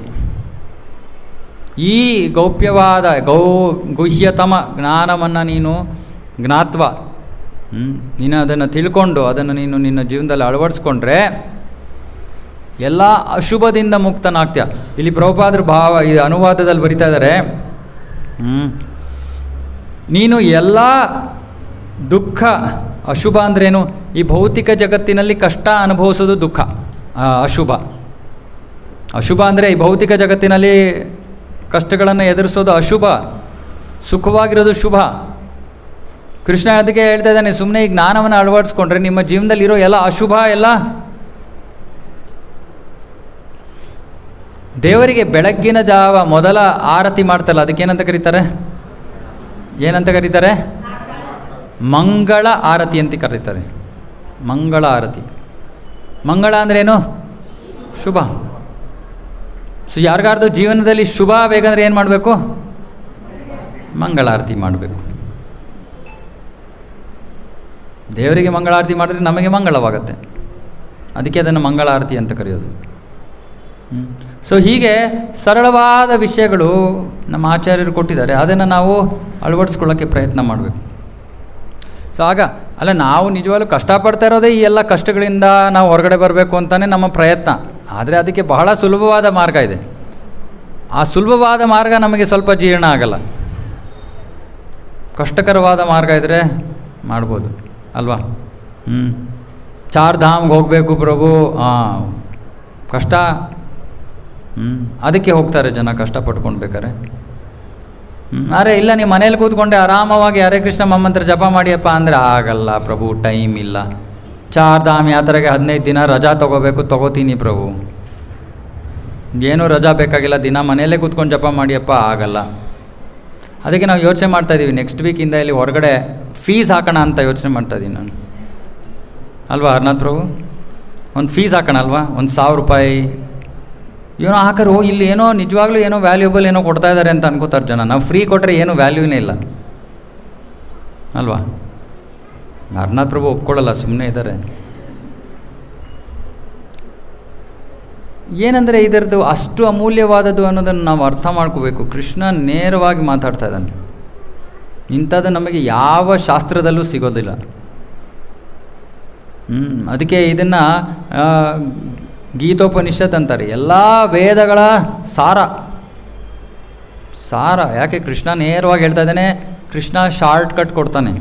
ಈ ಗೌಪ್ಯವಾದ ಗುಹ್ಯತಮ ಜ್ಞಾನವನ್ನು ನೀನು ಜ್ಞಾತ್ವ, ನೀನು ಅದನ್ನು ತಿಳ್ಕೊಂಡು ಅದನ್ನು ನೀನು ನಿನ್ನ ಜೀವನದಲ್ಲಿ ಅಳವಡಿಸ್ಕೊಂಡ್ರೆ ಎಲ್ಲ ಅಶುಭದಿಂದ ಮುಕ್ತನಾಗ್ತೀಯ. ಇಲ್ಲಿ ಪ್ರಭುಪಾದರು ಈ ಅನುವಾದದಲ್ಲಿ ಬರಿತಾ ಇದ್ದಾರೆ, ನೀನು ಎಲ್ಲ ದುಃಖ, ಅಶುಭ ಅಂದ್ರೇನು? ಈ ಭೌತಿಕ ಜಗತ್ತಿನಲ್ಲಿ ಕಷ್ಟ ಅನುಭವಿಸೋದು ದುಃಖ, ಅಶುಭ. ಅಶುಭ ಅಂದರೆ ಈ ಭೌತಿಕ ಜಗತ್ತಿನಲ್ಲಿ ಕಷ್ಟಗಳನ್ನು ಎದುರಿಸೋದು ಅಶುಭ, ಸುಖವಾಗಿರೋದು ಶುಭ. ಕೃಷ್ಣ ಅದಕ್ಕೆ ಹೇಳ್ತಾ ಇದ್ದಾನೆ, ಸುಮ್ಮನೆ ಈ ಜ್ಞಾನವನ್ನು ಅಳವಡಿಸ್ಕೊಂಡ್ರೆ ನಿಮ್ಮ ಜೀವನದಲ್ಲಿರೋ ಎಲ್ಲ ಅಶುಭ ಎಲ್ಲ. ದೇವರಿಗೆ ಬೆಳಗ್ಗಿನ ಜಾವ ಮೊದಲ ಆರತಿ ಮಾಡ್ತಲ್ಲ, ಅದಕ್ಕೇನಂತ ಕರೀತಾರೆ? ಏನಂತ ಕರೀತಾರೆ? ಮಂಗಳ ಆರತಿ ಅಂತ ಕರೀತಾರೆ. ಮಂಗಳ ಆರತಿ. ಮಂಗಳ ಅಂದ್ರೇನು? ಶುಭ. ಸೊ ಯಾರಿಗಾರ್ದು ಜೀವನದಲ್ಲಿ ಶುಭ ಬೇಕಂದ್ರೆ ಏನು ಮಾಡಬೇಕು? ಮಂಗಳಾರತಿ ಮಾಡಬೇಕು. ದೇವರಿಗೆ ಮಂಗಳಾರತಿ ಮಾಡಿದ್ರೆ ನಮಗೆ ಮಂಗಳವಾಗುತ್ತೆ, ಅದಕ್ಕೆ ಅದನ್ನು ಮಂಗಳಾರತಿ ಅಂತ ಕರೆಯೋದು. ಸೊ ಹೀಗೆ ಸರಳವಾದ ವಿಷಯಗಳು ನಮ್ಮ ಆಚಾರ್ಯರು ಕೊಟ್ಟಿದ್ದಾರೆ, ಅದನ್ನು ನಾವು ಅಳವಡಿಸ್ಕೊಳ್ಳೋಕ್ಕೆ ಪ್ರಯತ್ನ ಮಾಡಬೇಕು. ಸೊ ಆಗ ಅಲ್ಲ, ನಾವು ನಿಜವಾಗ್ಲೂ ಕಷ್ಟಪಡ್ತಾ ಇರೋದೇ ಈ ಎಲ್ಲ ಕಷ್ಟಗಳಿಂದ ನಾವು ಹೊರಗಡೆ ಬರಬೇಕು ಅಂತಲೇ ನಮ್ಮ ಪ್ರಯತ್ನ. ಆದರೆ ಅದಕ್ಕೆ ಬಹಳ ಸುಲಭವಾದ ಮಾರ್ಗ ಇದೆ. ಆ ಸುಲಭವಾದ ಮಾರ್ಗ ನಮಗೆ ಸ್ವಲ್ಪ ಜೀರ್ಣ ಆಗಲ್ಲ. ಕಷ್ಟಕರವಾದ ಮಾರ್ಗ ಇದ್ದರೆ ಮಾಡ್ಬೋದು ಅಲ್ವಾ? ಚಾರ್ಧಾಮ್ಗೆ ಹೋಗಬೇಕು ಪ್ರಭು, ಕಷ್ಟ. ಅದಕ್ಕೆ ಹೋಗ್ತಾರೆ ಜನ ಕಷ್ಟಪಟ್ಕೊಂಡು ಬೇಕಾರೆ. ಅರೆ ಇಲ್ಲ, ನೀವು ಮನೇಲಿ ಕೂತ್ಕೊಂಡೆ ಆರಾಮವಾಗಿ ಹರೇ ಕೃಷ್ಣ ಮಮ್ಮಂತ್ರ ಜಪ ಮಾಡಿಯಪ್ಪ ಅಂದರೆ ಆಗಲ್ಲ ಪ್ರಭು, ಟೈಮ್ ಇಲ್ಲ. ಚಾರ್ಧಾಮ್ ಯಾತ್ರೆಗೆ 15 ದಿನ ರಜಾ ತೊಗೋತೀನಿ ಪ್ರಭು, ಏನೂ ರಜಾ ಬೇಕಾಗಿಲ್ಲ, ದಿನ ಮನೆಯಲ್ಲೇ ಕೂತ್ಕೊಂಡು ಜಪ ಮಾಡಿಯಪ್ಪ, ಆಗಲ್ಲ. ಅದಕ್ಕೆ ನಾವು ಯೋಚನೆ ಮಾಡ್ತಾಯಿದ್ದೀವಿ, ನೆಕ್ಸ್ಟ್ ವೀಕಿಂದ ಇಲ್ಲಿ ಹೊರಗಡೆ ಫೀಸ್ ಹಾಕೋಣ ಅಂತ ಯೋಚನೆ ಮಾಡ್ತಾಯಿದ್ದೀನಿ ನಾನು ಅಲ್ವಾ ಹರ್ನಾಥ್ ಪ್ರಭು? ಒಂದು ಫೀಸ್ ಹಾಕೋಣ ಅಲ್ವಾ, 1000 ರೂಪಾಯಿ ಏನೋ ಹಾಕರು. ಇಲ್ಲಿ ಏನೋ ನಿಜವಾಗ್ಲೂ ಏನೋ ವ್ಯಾಲ್ಯೂಬಲ್ ಏನೋ ಕೊಡ್ತಾ ಇದ್ದಾರೆ ಅಂತ ಅನ್ಕೋತಾರೆ ಜನ. ನಾವು ಫ್ರೀ ಕೊಟ್ಟರೆ ಏನೂ ವ್ಯಾಲ್ಯೂನೇ ಇಲ್ಲ ಅಲ್ವಾ? ಹರ್ನಾಥ್ ಪ್ರಭು ಒಪ್ಕೊಳ್ಳಲ್ಲ, ಸುಮ್ಮನೆ ಇದ್ದಾರೆ. ಏನಂದರೆ ಇದರದ್ದು ಅಷ್ಟು ಅಮೂಲ್ಯವಾದದ್ದು ಅನ್ನೋದನ್ನು ನಾವು ಅರ್ಥ ಮಾಡ್ಕೋಬೇಕು. ಕೃಷ್ಣ ನೇರವಾಗಿ ಮಾತಾಡ್ತಾ ಇದ್ದಾನೆ. ಇಂಥದ್ದು ನಮಗೆ ಯಾವ ಶಾಸ್ತ್ರದಲ್ಲೂ ಸಿಗೋದಿಲ್ಲ. ಅದಕ್ಕೆ ಇದನ್ನು ಗೀತೋಪನಿಷತ್ ಅಂತಾರೆ, ಎಲ್ಲ ವೇದಗಳ ಸಾರ. ಯಾಕೆ ಕೃಷ್ಣ ನೇರವಾಗಿ ಹೇಳ್ತಾ ಇದ್ದಾನೆ, ಕೃಷ್ಣ ಶಾರ್ಟ್ ಕಟ್ ಕೊಡ್ತಾನೆ.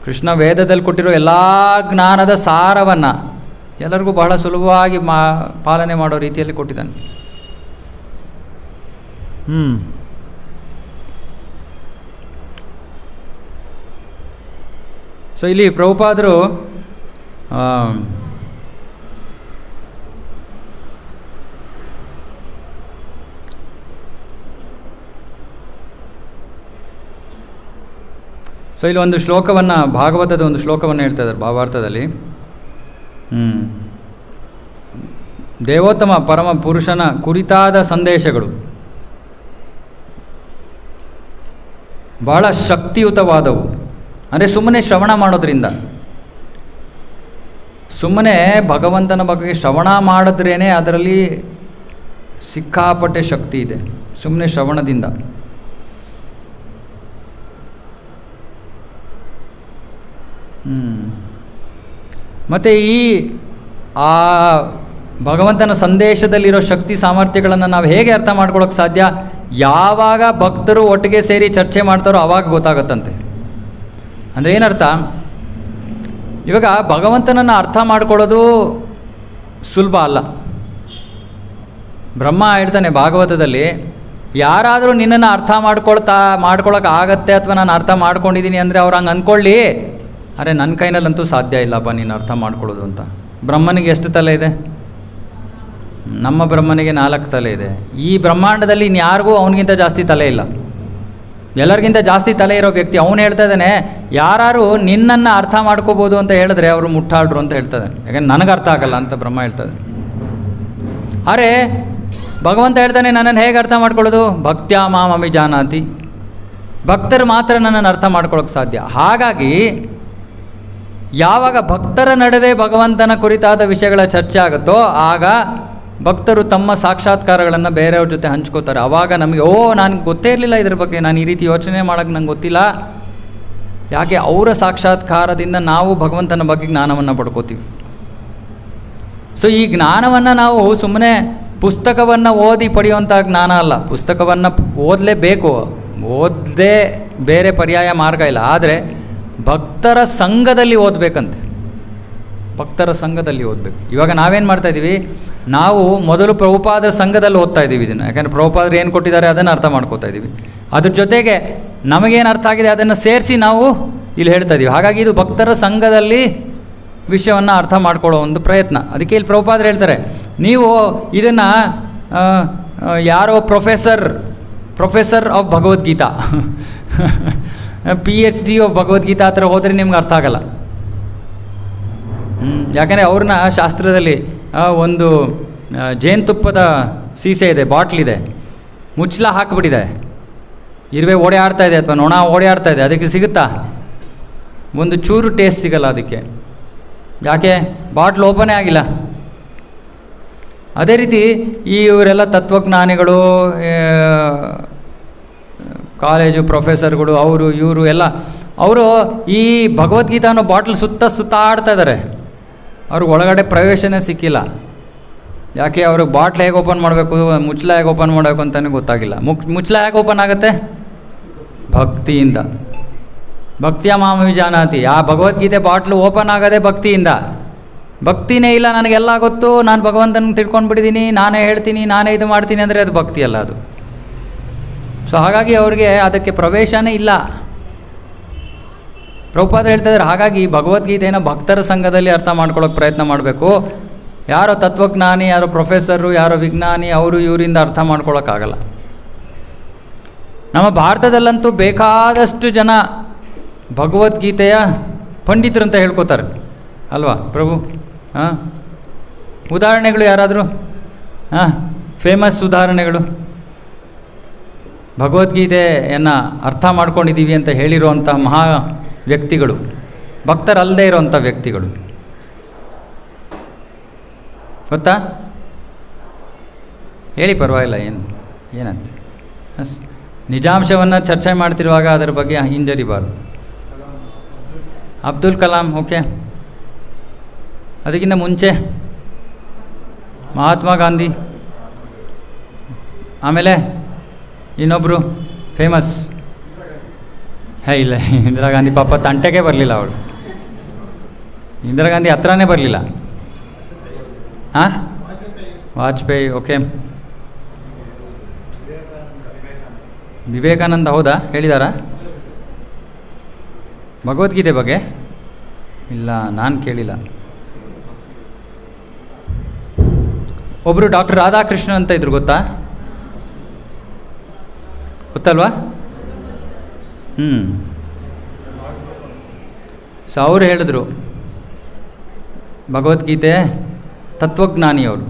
ಕೃಷ್ಣ ವೇದದಲ್ಲಿ ಕೊಟ್ಟಿರೋ ಎಲ್ಲ ಜ್ಞಾನದ ಸಾರವನ್ನು ಎಲ್ಲರಿಗೂ ಬಹಳ ಸುಲಭವಾಗಿ ಪಾಲನೆ ಮಾಡೋ ರೀತಿಯಲ್ಲಿ ಕೊಟ್ಟಿದ್ದಾನೆ. ಸೊ ಇಲ್ಲಿ ಪ್ರಭುಪಾದರು ಇಲ್ಲಿ ಒಂದು ಶ್ಲೋಕವನ್ನು, ಭಾಗವತದ ಒಂದು ಶ್ಲೋಕವನ್ನು ಹೇಳ್ತಾ ಇದ್ದಾರೆ ಭಾವಾರ್ಥದಲ್ಲಿ. ದೇವೋತ್ತಮ ಪರಮ ಪುರುಷನ ಕುರಿತಾದ ಸಂದೇಶಗಳು ಬಹಳ ಶಕ್ತಿಯುತವಾದವು. ಅಂದರೆ ಸುಮ್ಮನೆ ಶ್ರವಣ ಮಾಡೋದ್ರಿಂದ, ಸುಮ್ಮನೆ ಭಗವಂತನ ಬಗ್ಗೆ ಶ್ರವಣ ಮಾಡಿದ್ರೇ ಅದರಲ್ಲಿ ಸಿಕ್ಕಾಪಟ್ಟೆ ಶಕ್ತಿ ಇದೆ, ಸುಮ್ಮನೆ ಶ್ರವಣದಿಂದ. ಮತ್ತು ಆ ಭಗವಂತನ ಸಂದೇಶದಲ್ಲಿರೋ ಶಕ್ತಿ ಸಾಮರ್ಥ್ಯಗಳನ್ನು ನಾವು ಹೇಗೆ ಅರ್ಥ ಮಾಡ್ಕೊಳ್ಳೋಕೆ ಸಾಧ್ಯ? ಯಾವಾಗ ಭಕ್ತರು ಒಟ್ಟಿಗೆ ಸೇರಿ ಚರ್ಚೆ ಮಾಡ್ತಾರೋ ಆವಾಗ ಗೊತ್ತಾಗುತ್ತಂತೆ. ಅಂದರೆ ಏನರ್ಥ? ಇವಾಗ ಭಗವಂತನನ್ನು ಅರ್ಥ ಮಾಡ್ಕೊಳ್ಳೋದು ಸುಲಭ ಅಲ್ಲ. ಬ್ರಹ್ಮ ಹೇಳ್ತಾನೆ ಭಾಗವತದಲ್ಲಿ, ಯಾರಾದರೂ ನಿನ್ನನ್ನು ಅರ್ಥ ಮಾಡ್ಕೊಳಕ್ಕೆ ಆಗತ್ತೆ ಅಥವಾ ನಾನು ಅರ್ಥ ಮಾಡ್ಕೊಂಡಿದ್ದೀನಿ ಅಂದರೆ ಅವ್ರು ಹಂಗೆ ಅಂದ್ಕೊಳ್ಳಿ, ಅರೆ ನನ್ನ ಕೈನಲ್ಲಂತೂ ಸಾಧ್ಯ ಇಲ್ಲಪ್ಪ ನೀನು ಅರ್ಥ ಮಾಡ್ಕೊಳ್ಳೋದು ಅಂತ. ಬ್ರಹ್ಮನಿಗೆ ಎಷ್ಟು ತಲೆ ಇದೆ? ನಮ್ಮ ಬ್ರಹ್ಮನಿಗೆ 4 ತಲೆ ಇದೆ. ಈ ಬ್ರಹ್ಮಾಂಡದಲ್ಲಿ ಇನ್ಯಾರಿಗೂ ಅವನಿಗಿಂತ ಜಾಸ್ತಿ ತಲೆ ಇಲ್ಲ. ಎಲ್ಲರಿಗಿಂತ ಜಾಸ್ತಿ ತಲೆ ಇರೋ ವ್ಯಕ್ತಿ ಅವನು ಹೇಳ್ತಾ ಇದ್ದಾನೆ, ಯಾರು ನಿನ್ನನ್ನು ಅರ್ಥ ಮಾಡ್ಕೋಬೋದು ಅಂತ ಹೇಳಿದ್ರೆ ಅವರು ಮುಟ್ಟಾಡ್ರು ಅಂತ ಹೇಳ್ತಾನೆ. ಯಾಕಂದ್ರೆ ನನಗೆ ಅರ್ಥ ಆಗಲ್ಲ ಅಂತ ಬ್ರಹ್ಮ ಹೇಳ್ತದೆ. ಅರೆ ಭಗವಂತ ಹೇಳ್ತಾನೆ, ನನ್ನನ್ನು ಹೇಗೆ ಅರ್ಥ ಮಾಡ್ಕೊಳ್ಳೋದು? ಭಕ್ತ್ಯಾ ಮಾಮಿ ಜಾನಾತಿ, ಭಕ್ತರು ಮಾತ್ರ ನನ್ನನ್ನು ಅರ್ಥ ಮಾಡ್ಕೊಳ್ಳೋಕೆ ಸಾಧ್ಯ. ಹಾಗಾಗಿ ಯಾವಾಗ ಭಕ್ತರ ನಡುವೆ ಭಗವಂತನ ಕುರಿತಾದ ವಿಷಯಗಳ ಚರ್ಚೆ ಆಗುತ್ತೋ ಆಗ ಭಕ್ತರು ತಮ್ಮ ಸಾಕ್ಷಾತ್ಕಾರಗಳನ್ನು ಬೇರೆಯವ್ರ ಜೊತೆ ಹಂಚ್ಕೋತಾರೆ. ಆವಾಗ ನಮಗೆ ನನಗೆ ಗೊತ್ತೇ ಇರಲಿಲ್ಲ ಇದ್ರ ಬಗ್ಗೆ, ನಾನು ಈ ರೀತಿ ಯೋಚನೆ ಮಾಡೋಕ್ಕೆ ನಂಗೆ ಗೊತ್ತಿಲ್ಲ. ಯಾಕೆ? ಅವರ ಸಾಕ್ಷಾತ್ಕಾರದಿಂದ ನಾವು ಭಗವಂತನ ಬಗ್ಗೆ ಜ್ಞಾನವನ್ನು ಪಡ್ಕೋತೀವಿ. ಸೊ ಈ ಜ್ಞಾನವನ್ನು ನಾವು ಸುಮ್ಮನೆ ಪುಸ್ತಕವನ್ನು ಓದಿ ಪಡೆಯುವಂಥ ಜ್ಞಾನ ಅಲ್ಲ. ಪುಸ್ತಕವನ್ನು ಓದಲೇಬೇಕು, ಓದದೇ ಬೇರೆ ಪರ್ಯಾಯ ಮಾರ್ಗ ಇಲ್ಲ. ಆದರೆ ಭಕ್ತರ ಸಂಘದಲ್ಲಿ ಓದಬೇಕಂತೆ, ಭಕ್ತರ ಸಂಘದಲ್ಲಿ ಓದಬೇಕು. ಇವಾಗ ನಾವೇನು ಮಾಡ್ತಾಯಿದ್ದೀವಿ? ನಾವು ಮೊದಲು ಪ್ರಭುಪಾದರ ಸಂಘದಲ್ಲಿ ಓದ್ತಾ ಇದ್ದೀವಿ ಇದನ್ನು. ಯಾಕಂದರೆ ಪ್ರಭುಪಾದರು ಏನು ಕೊಟ್ಟಿದ್ದಾರೆ ಅದನ್ನು ಅರ್ಥ ಮಾಡ್ಕೋತಾ ಇದ್ದೀವಿ. ಅದ್ರ ಜೊತೆಗೆ ನಮಗೇನು ಅರ್ಥ ಆಗಿದೆ ಅದನ್ನು ಸೇರಿಸಿ ನಾವು ಇಲ್ಲಿ ಹೇಳ್ತಾ ಇದ್ದೀವಿ. ಹಾಗಾಗಿ ಇದು ಭಕ್ತರ ಸಂಘದಲ್ಲಿ ವಿಷಯವನ್ನು ಅರ್ಥ ಮಾಡ್ಕೊಳ್ಳೋ ಒಂದು ಪ್ರಯತ್ನ. ಅದಕ್ಕೆ ಇಲ್ಲಿ ಪ್ರಭುಪಾದರು ಹೇಳ್ತಾರೆ, ನೀವು ಇದನ್ನು ಯಾರೋ professor of Bhagavad Gita PhD of Bhagavad Gita ಹತ್ರ ಹೋದರೆ ನಿಮ್ಗೆ ಅರ್ಥ ಆಗಲ್ಲ. ಯಾಕಂದರೆ ಅವ್ರನ್ನ ಶಾಸ್ತ್ರದಲ್ಲಿ ಒಂದು ಜೇನುತುಪ್ಪದ ಸೀಸೆ ಇದೆ, ಬಾಟ್ಲಿದೆ, ಮುಚ್ಚಲ ಹಾಕಿಬಿಟ್ಟಿದೆ, ಇರುವೆ ಓಡಾಡ್ತಾ ಇದೆ ಅಥವಾ ನೊಣ ಓಡಾಡ್ತಾ ಇದೆ, ಅದಕ್ಕೆ ಸಿಗುತ್ತಾ? ಒಂದು ಚೂರು ಟೇಸ್ಟ್ ಸಿಗಲ್ಲ ಅದಕ್ಕೆ. ಯಾಕೆ? ಬಾಟ್ಲ್ ಓಪನೇ ಆಗಿಲ್ಲ. ಅದೇ ರೀತಿ ಇವರೆಲ್ಲ ತತ್ವಜ್ಞಾನಿಗಳು, ಕಾಲೇಜು ಪ್ರೊಫೆಸರ್ಗಳು, ಅವರು ಇವರು ಎಲ್ಲ ಅವರು ಈ ಭಗವದ್ಗೀತಾ ಅನ್ನೋ ಬಾಟ್ಲ್ ಸುತ್ತ ಆಡ್ತಾ ಇದ್ದಾರೆ. ಅವ್ರಿಗೆ ಒಳಗಡೆ ಪ್ರವೇಶನೇ ಸಿಕ್ಕಿಲ್ಲ. ಯಾಕೆ? ಅವ್ರಿಗೆ ಬಾಟ್ಲ್ ಹೇಗೆ ಓಪನ್ ಮಾಡಬೇಕು, ಮುಚ್ಚಲ ಹೇಗೆ ಓಪನ್ ಮಾಡಬೇಕು ಅಂತಲೇ ಗೊತ್ತಾಗಿಲ್ಲ. ಮುಚ್ಚಲ ಹೇಗೆ ಓಪನ್ ಆಗುತ್ತೆ? ಭಕ್ತಿಯಿಂದ. ಭಕ್ತಿಯ ಮಾಮಿ ಜಾನಾತಿ. ಆ ಭಗವದ್ಗೀತೆ ಬಾಟ್ಲು ಓಪನ್ ಆಗೋದೇ ಭಕ್ತಿಯಿಂದ. ಭಕ್ತಿನೇ ಇಲ್ಲ, ನನಗೆಲ್ಲ ಗೊತ್ತು, ನಾನು ಭಗವಂತನ ತಿಳ್ಕೊಂಡ್ಬಿಟ್ಟಿದ್ದೀನಿ, ನಾನೇ ಹೇಳ್ತೀನಿ, ನಾನೇ ಇದು ಮಾಡ್ತೀನಿ ಅಂದರೆ ಅದು ಭಕ್ತಿ ಅಲ್ಲ ಅದು. ಸೊ ಹಾಗಾಗಿ ಅವ್ರಿಗೆ ಅದಕ್ಕೆ ಪ್ರವೇಶನೇ ಇಲ್ಲ. ಪ್ರಭುಪಾದ ಹೇಳ್ತಾಯಿದ್ದಾರೆ, ಹಾಗಾಗಿ ಭಗವದ್ಗೀತೆಯನ್ನು ಭಕ್ತರ ಸಂಘದಲ್ಲಿ ಅರ್ಥ ಮಾಡ್ಕೊಳ್ಳೋಕೆ ಪ್ರಯತ್ನ ಮಾಡಬೇಕು. ಯಾರೋ ತತ್ವಜ್ಞಾನಿ, ಯಾರೋ ಪ್ರೊಫೆಸರು, ಯಾರೋ ವಿಜ್ಞಾನಿ, ಅವರು ಇವರಿಂದ ಅರ್ಥ ಮಾಡ್ಕೊಳ್ಳೋಕ್ಕಾಗಲ್ಲ. ನಮ್ಮ ಭಾರತದಲ್ಲಂತೂ ಬೇಕಾದಷ್ಟು ಜನ ಭಗವದ್ಗೀತೆಯ ಪಂಡಿತರು ಅಂತ ಹೇಳ್ಕೊತಾರೆ ಅಲ್ವಾ ಪ್ರಭು? ಉದಾಹರಣೆಗಳು ಯಾರಾದರೂ? ಫೇಮಸ್ ಉದಾಹರಣೆಗಳು, ಭಗವದ್ಗೀತೆಯನ್ನು ಅರ್ಥ ಮಾಡ್ಕೊಂಡಿದ್ದೀವಿ ಅಂತ ಹೇಳಿರುವಂಥ ಮಹಾ ವ್ಯಕ್ತಿಗಳು, ಭಕ್ತರಲ್ಲದೆ ಇರುವಂಥ ವ್ಯಕ್ತಿಗಳು ಗೊತ್ತಾ? ಹೇಳಿ, ಪರವಾಗಿಲ್ಲ, ಏನಂತ ನಿಜಾಂಶವನ್ನು ಚರ್ಚೆ ಮಾಡ್ತಿರುವಾಗ ಅದರ ಬಗ್ಗೆ ಹಿಂಜರಿಬಾರ್ದು. ಅಬ್ದುಲ್ ಕಲಾಂ, ಓಕೆ. ಅದಕ್ಕಿಂತ ಮುಂಚೆ ಮಹಾತ್ಮ ಗಾಂಧಿ, ಆಮೇಲೆ ಇನ್ನೊಬ್ಬರು ಫೇಮಸ್, ಇಲ್ಲ ಇಂದಿರಾ ಗಾಂಧಿ ಪಾಪ ತಂಟೆಗೆ ಬರಲಿಲ್ಲ ಅವಳು. ಇಂದಿರಾ ಗಾಂಧಿ ಹತ್ರನೇ ಬರಲಿಲ್ಲ. ವಾಜಪೇಯಿ, ಓಕೆ. ವಿವೇಕಾನಂದ, ಹೌದಾ? ಹೇಳಿದಾರಾ ಭಗವದ್ಗೀತೆ ಬಗ್ಗೆ? ಇಲ್ಲ, ನಾನು ಕೇಳಿಲ್ಲ. ಒಬ್ಬರು ಡಾಕ್ಟರ್ ರಾಧಾಕೃಷ್ಣನ್ ಅಂತ ಇದ್ರು, ಗೊತ್ತಲ್ವಾ? ಸೊ ಅವರು ಹೇಳಿದ್ರು, ಭಗವದ್ಗೀತೆ ತತ್ವಜ್ಞಾನಿಯವರು,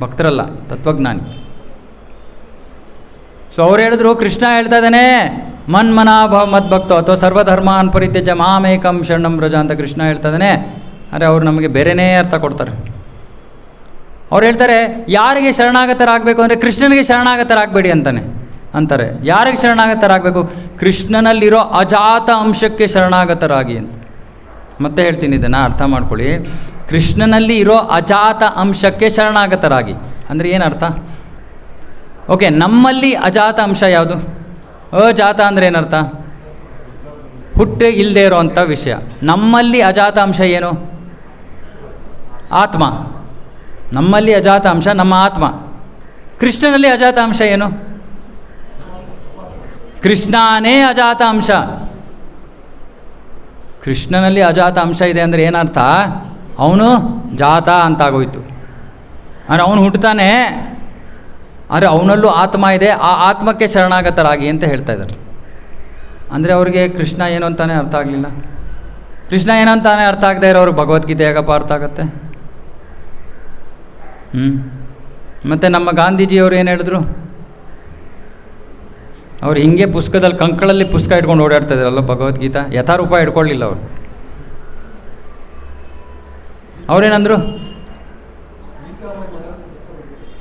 ಭಕ್ತರಲ್ಲ, ತತ್ವಜ್ಞಾನಿ. ಸೊ ಅವ್ರು ಹೇಳಿದ್ರು, ಕೃಷ್ಣ ಹೇಳ್ತಾ ಇದ್ದಾನೆ ಮನ್ಮನಾಭವ ಮದ್ಭಕ್ತೋ ಅಥವಾ ಸರ್ವಧರ್ಮಾನ್ ಪರಿತ್ಯಜ ಮಾಮೇಕಂ ಶರಣಂ ವ್ರಜ ಅಂತ ಕೃಷ್ಣ ಹೇಳ್ತಾನೆ. ಆದರೆ ಅವರು ನಮಗೆ ಬೇರೆಯೇ ಅರ್ಥ ಕೊಡ್ತಾರೆ. ಅವ್ರು ಹೇಳ್ತಾರೆ ಯಾರಿಗೆ ಶರಣಾಗತರಾಗಬೇಕು ಅಂದರೆ ಕೃಷ್ಣನಿಗೆ ಶರಣಾಗತರಾಗಬೇಡಿ ಅಂತಾರೆ. ಯಾರಿಗೆ ಶರಣಾಗತರಾಗಬೇಕು? ಕೃಷ್ಣನಲ್ಲಿರೋ ಅಜಾತ ಅಂಶಕ್ಕೆ ಶರಣಾಗತರಾಗಿ ಅಂತ. ಮತ್ತೆ ಹೇಳ್ತೀನಿ, ಇದನ್ನು ಅರ್ಥ ಮಾಡ್ಕೊಳ್ಳಿ. ಕೃಷ್ಣನಲ್ಲಿ ಇರೋ ಅಜಾತ ಅಂಶಕ್ಕೆ ಶರಣಾಗತರಾಗಿ ಅಂದರೆ ಏನರ್ಥ? ಓಕೆ, ನಮ್ಮಲ್ಲಿ ಅಜಾತ ಅಂಶ ಯಾವುದು? ಅಜಾತ ಅಂದರೆ ಏನರ್ಥ? ಹುಟ್ಟೆ ಇಲ್ಲದೆ ಇರೋವಂಥ ವಿಷಯ. ನಮ್ಮಲ್ಲಿ ಅಜಾತ ಅಂಶ ಏನು? ಆತ್ಮ. ನಮ್ಮಲ್ಲಿ ಅಜಾತ ಅಂಶ ನಮ್ಮ ಆತ್ಮ. ಕೃಷ್ಣನಲ್ಲಿ ಅಜಾತ ಅಂಶ ಏನು? ಕೃಷ್ಣನೇ ಅಜಾತ ಅಂಶ. ಕೃಷ್ಣನಲ್ಲಿ ಅಜಾತ ಅಂಶ ಇದೆ ಅಂದರೆ ಏನರ್ಥ? ಅವನು ಜಾತ ಅಂತಾಗೋಯ್ತು. ಅಂದರೆ ಅವನು ಹುಟ್ಟುತ್ತಾನೆ, ಆದರೆ ಅವನಲ್ಲೂ ಆತ್ಮ ಇದೆ, ಆ ಆತ್ಮಕ್ಕೆ ಶರಣಾಗತರಾಗಿ ಅಂತ ಹೇಳ್ತಾ ಇದ್ದಾರೆ. ಅಂದರೆ ಅವ್ರಿಗೆ ಕೃಷ್ಣ ಏನು ಅಂತಾನೆ ಅರ್ಥ ಆಗಲಿಲ್ಲ. ಕೃಷ್ಣ ಏನಂತಾನೆ ಅರ್ಥ ಆಗದೆ ಇರೋರು ಭಗವದ್ಗೀತೆ ಹೇಗಪ್ಪ ಅರ್ಥ ಆಗುತ್ತೆ? ಮತ್ತು ನಮ್ಮ ಗಾಂಧೀಜಿಯವರು ಏನು ಹೇಳಿದ್ರು? ಅವ್ರು ಹಿಂಗೆ ಪುಸ್ತಕದಲ್ಲಿ ಕಂಕಳಲ್ಲಿ ಪುಸ್ತಕ ಇಟ್ಕೊಂಡು ಓಡಾಡ್ತಾ ಇದ್ದಾರಲ್ಲ, ಭಗವದ್ಗೀತಾ ಯಥಾರೂಪ ಇಟ್ಕೊಳ್ಳಿಲ್ಲ ಅವರು. ಅವ್ರೇನಂದ್ರು?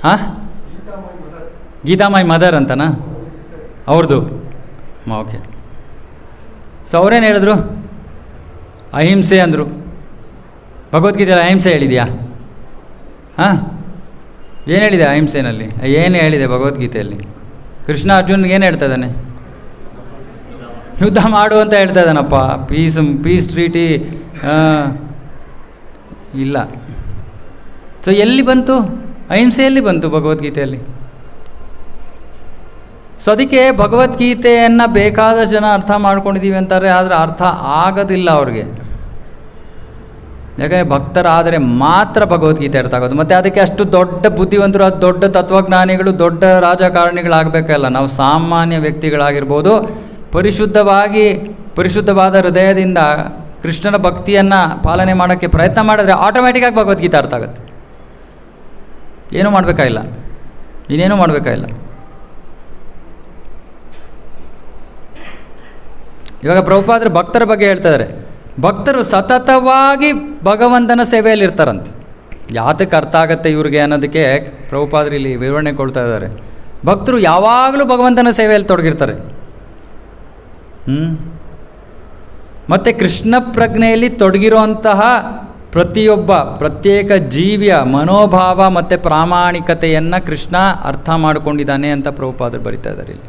ಹಾಂ, ಗೀತಾ ಮೈ ಮದರ್ ಅಂತನಾ ಅವ್ರದ್ದು? ಓಕೆ. ಸೊ ಅವ್ರೇನು ಹೇಳಿದ್ರು? ಅಹಿಂಸೆ ಅಂದರು. ಭಗವದ್ಗೀತೆಯಲ್ಲಿ ಅಹಿಂಸೆ ಹೇಳಿದೆಯಾ? ಹಾಂ, ಏನು ಹೇಳಿದೆ ಅಹಿಂಸೆನಲ್ಲಿ? ಏನು ಹೇಳಿದೆ ಭಗವದ್ಗೀತೆಯಲ್ಲಿ? ಕೃಷ್ಣ ಅರ್ಜುನ್ಗೆ ಏನು ಹೇಳ್ತಾ ಇದ್ದಾನೆ? ಯುದ್ಧ ಮಾಡು ಅಂತ ಹೇಳ್ತಾ ಇದ್ದಾನಪ್ಪ. ಪೀಸ್ ಟ್ರೀಟಿ ಇಲ್ಲ. ಸೊ ಎಲ್ಲಿ ಬಂತು ಅಹಿಂಸೆಯಲ್ಲಿ? ಬಂತು ಭಗವದ್ಗೀತೆಯಲ್ಲಿ. ಸೊ ಅದಕ್ಕೆ ಭಗವದ್ಗೀತೆಯನ್ನು ಬೇಕಾದಷ್ಟು ಜನ ಅರ್ಥ ಮಾಡ್ಕೊಂಡಿದ್ದೀವಿ ಅಂತಾರೆ, ಆದರೆ ಅರ್ಥ ಆಗೋದಿಲ್ಲ ಅವ್ರಿಗೆ. ಯಾಕಂದರೆ ಭಕ್ತರಾದರೆ ಮಾತ್ರ ಭಗವದ್ಗೀತೆ ಅರ್ಥ ಆಗೋದು. ಮತ್ತು ಅದಕ್ಕೆ ಅಷ್ಟು ದೊಡ್ಡ ಬುದ್ಧಿವಂತರು, ಅದು ದೊಡ್ಡ ತತ್ವಜ್ಞಾನಿಗಳು, ದೊಡ್ಡ ರಾಜಕಾರಣಿಗಳಾಗಬೇಕಲ್ಲ. ನಾವು ಸಾಮಾನ್ಯ ವ್ಯಕ್ತಿಗಳಾಗಿರ್ಬೋದು, ಪರಿಶುದ್ಧವಾದ ಹೃದಯದಿಂದ ಕೃಷ್ಣನ ಭಕ್ತಿಯನ್ನು ಪಾಲನೆ ಮಾಡೋಕ್ಕೆ ಪ್ರಯತ್ನ ಮಾಡಿದ್ರೆ ಆಟೋಮ್ಯಾಟಿಕ್ಕಾಗಿ ಭಗವದ್ಗೀತೆ ಅರ್ಥ ಆಗುತ್ತೆ. ಏನೂ ಮಾಡಬೇಕಾಗಿಲ್ಲ, ಇನ್ನೇನೂ ಮಾಡಬೇಕಾಗಿಲ್ಲ. ಇವಾಗ ಪ್ರಭುಪಾದರು ಭಕ್ತರ ಬಗ್ಗೆ ಹೇಳ್ತಾ ಇದ್ದಾರೆ. ಭಕ್ತರು ಸತತವಾಗಿ ಭಗವಂತನ ಸೇವೆಯಲ್ಲಿ ಇರ್ತಾರಂತೆ. ಯಾತಕ್ಕೆ ಅರ್ಥ ಆಗುತ್ತೆ ಇವ್ರಿಗೆ ಅನ್ನೋದಕ್ಕೆ ಪ್ರಭುಪಾದರು ಇಲ್ಲಿ ವಿವರಣೆ ಕೊಡ್ತಾ ಇದ್ದಾರೆ. ಭಕ್ತರು ಯಾವಾಗಲೂ ಭಗವಂತನ ಸೇವೆಯಲ್ಲಿ ತೊಡಗಿರ್ತಾರೆ. ಮತ್ತು ಕೃಷ್ಣ ಪ್ರಜ್ಞೆಯಲ್ಲಿ ತೊಡಗಿರುವಂತಹ ಪ್ರತಿಯೊಬ್ಬ ಪ್ರತ್ಯೇಕ ಜೀವಿಯ ಮನೋಭಾವ ಮತ್ತು ಪ್ರಾಮಾಣಿಕತೆಯನ್ನು ಕೃಷ್ಣ ಅರ್ಥ ಮಾಡಿಕೊಂಡಿದ್ದಾನೆ ಅಂತ ಪ್ರಭುಪಾದರು ಬರಿತಾ ಇದ್ದಾರೆ ಇಲ್ಲಿ.